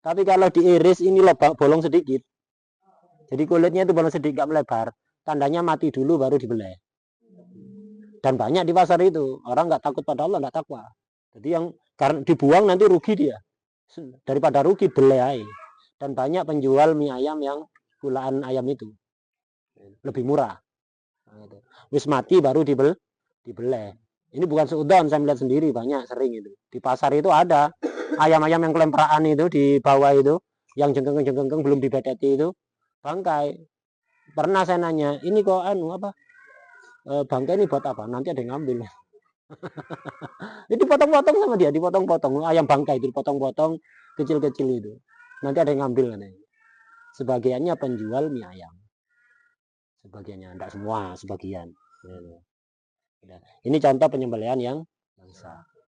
Tapi kalau diiris ini lubang bolong sedikit. Jadi kulitnya itu bolong sedikit gak melebar. Tandanya mati dulu baru dibelai. Dan banyak di pasar itu. Orang nggak takut pada Allah, nggak takwa. Jadi yang karena dibuang nanti rugi dia. Daripada rugi belai. Dan banyak penjual mie ayam yang kulaan ayam itu lebih murah. Wis mati baru dibelai. Ini bukan seudon, saya melihat sendiri banyak sering itu. Di pasar itu ada ayam-ayam yang kelemperaan itu di bawah itu, yang jengkeng-jengkeng belum dibedeti itu bangkai. Pernah saya nanya, ini kok apa? Bangkai ini buat apa? Nanti ada yang ngambil. Jadi potong-potong sama dia, dipotong-potong. Ayam bangkai itu dipotong-potong kecil-kecil itu. Nanti ada yang ngambil katanya. Sebagiannya penjual mie ayam. Sebagiannya, tidak semua, sebagian. Ini contoh penyembelihan yang sah.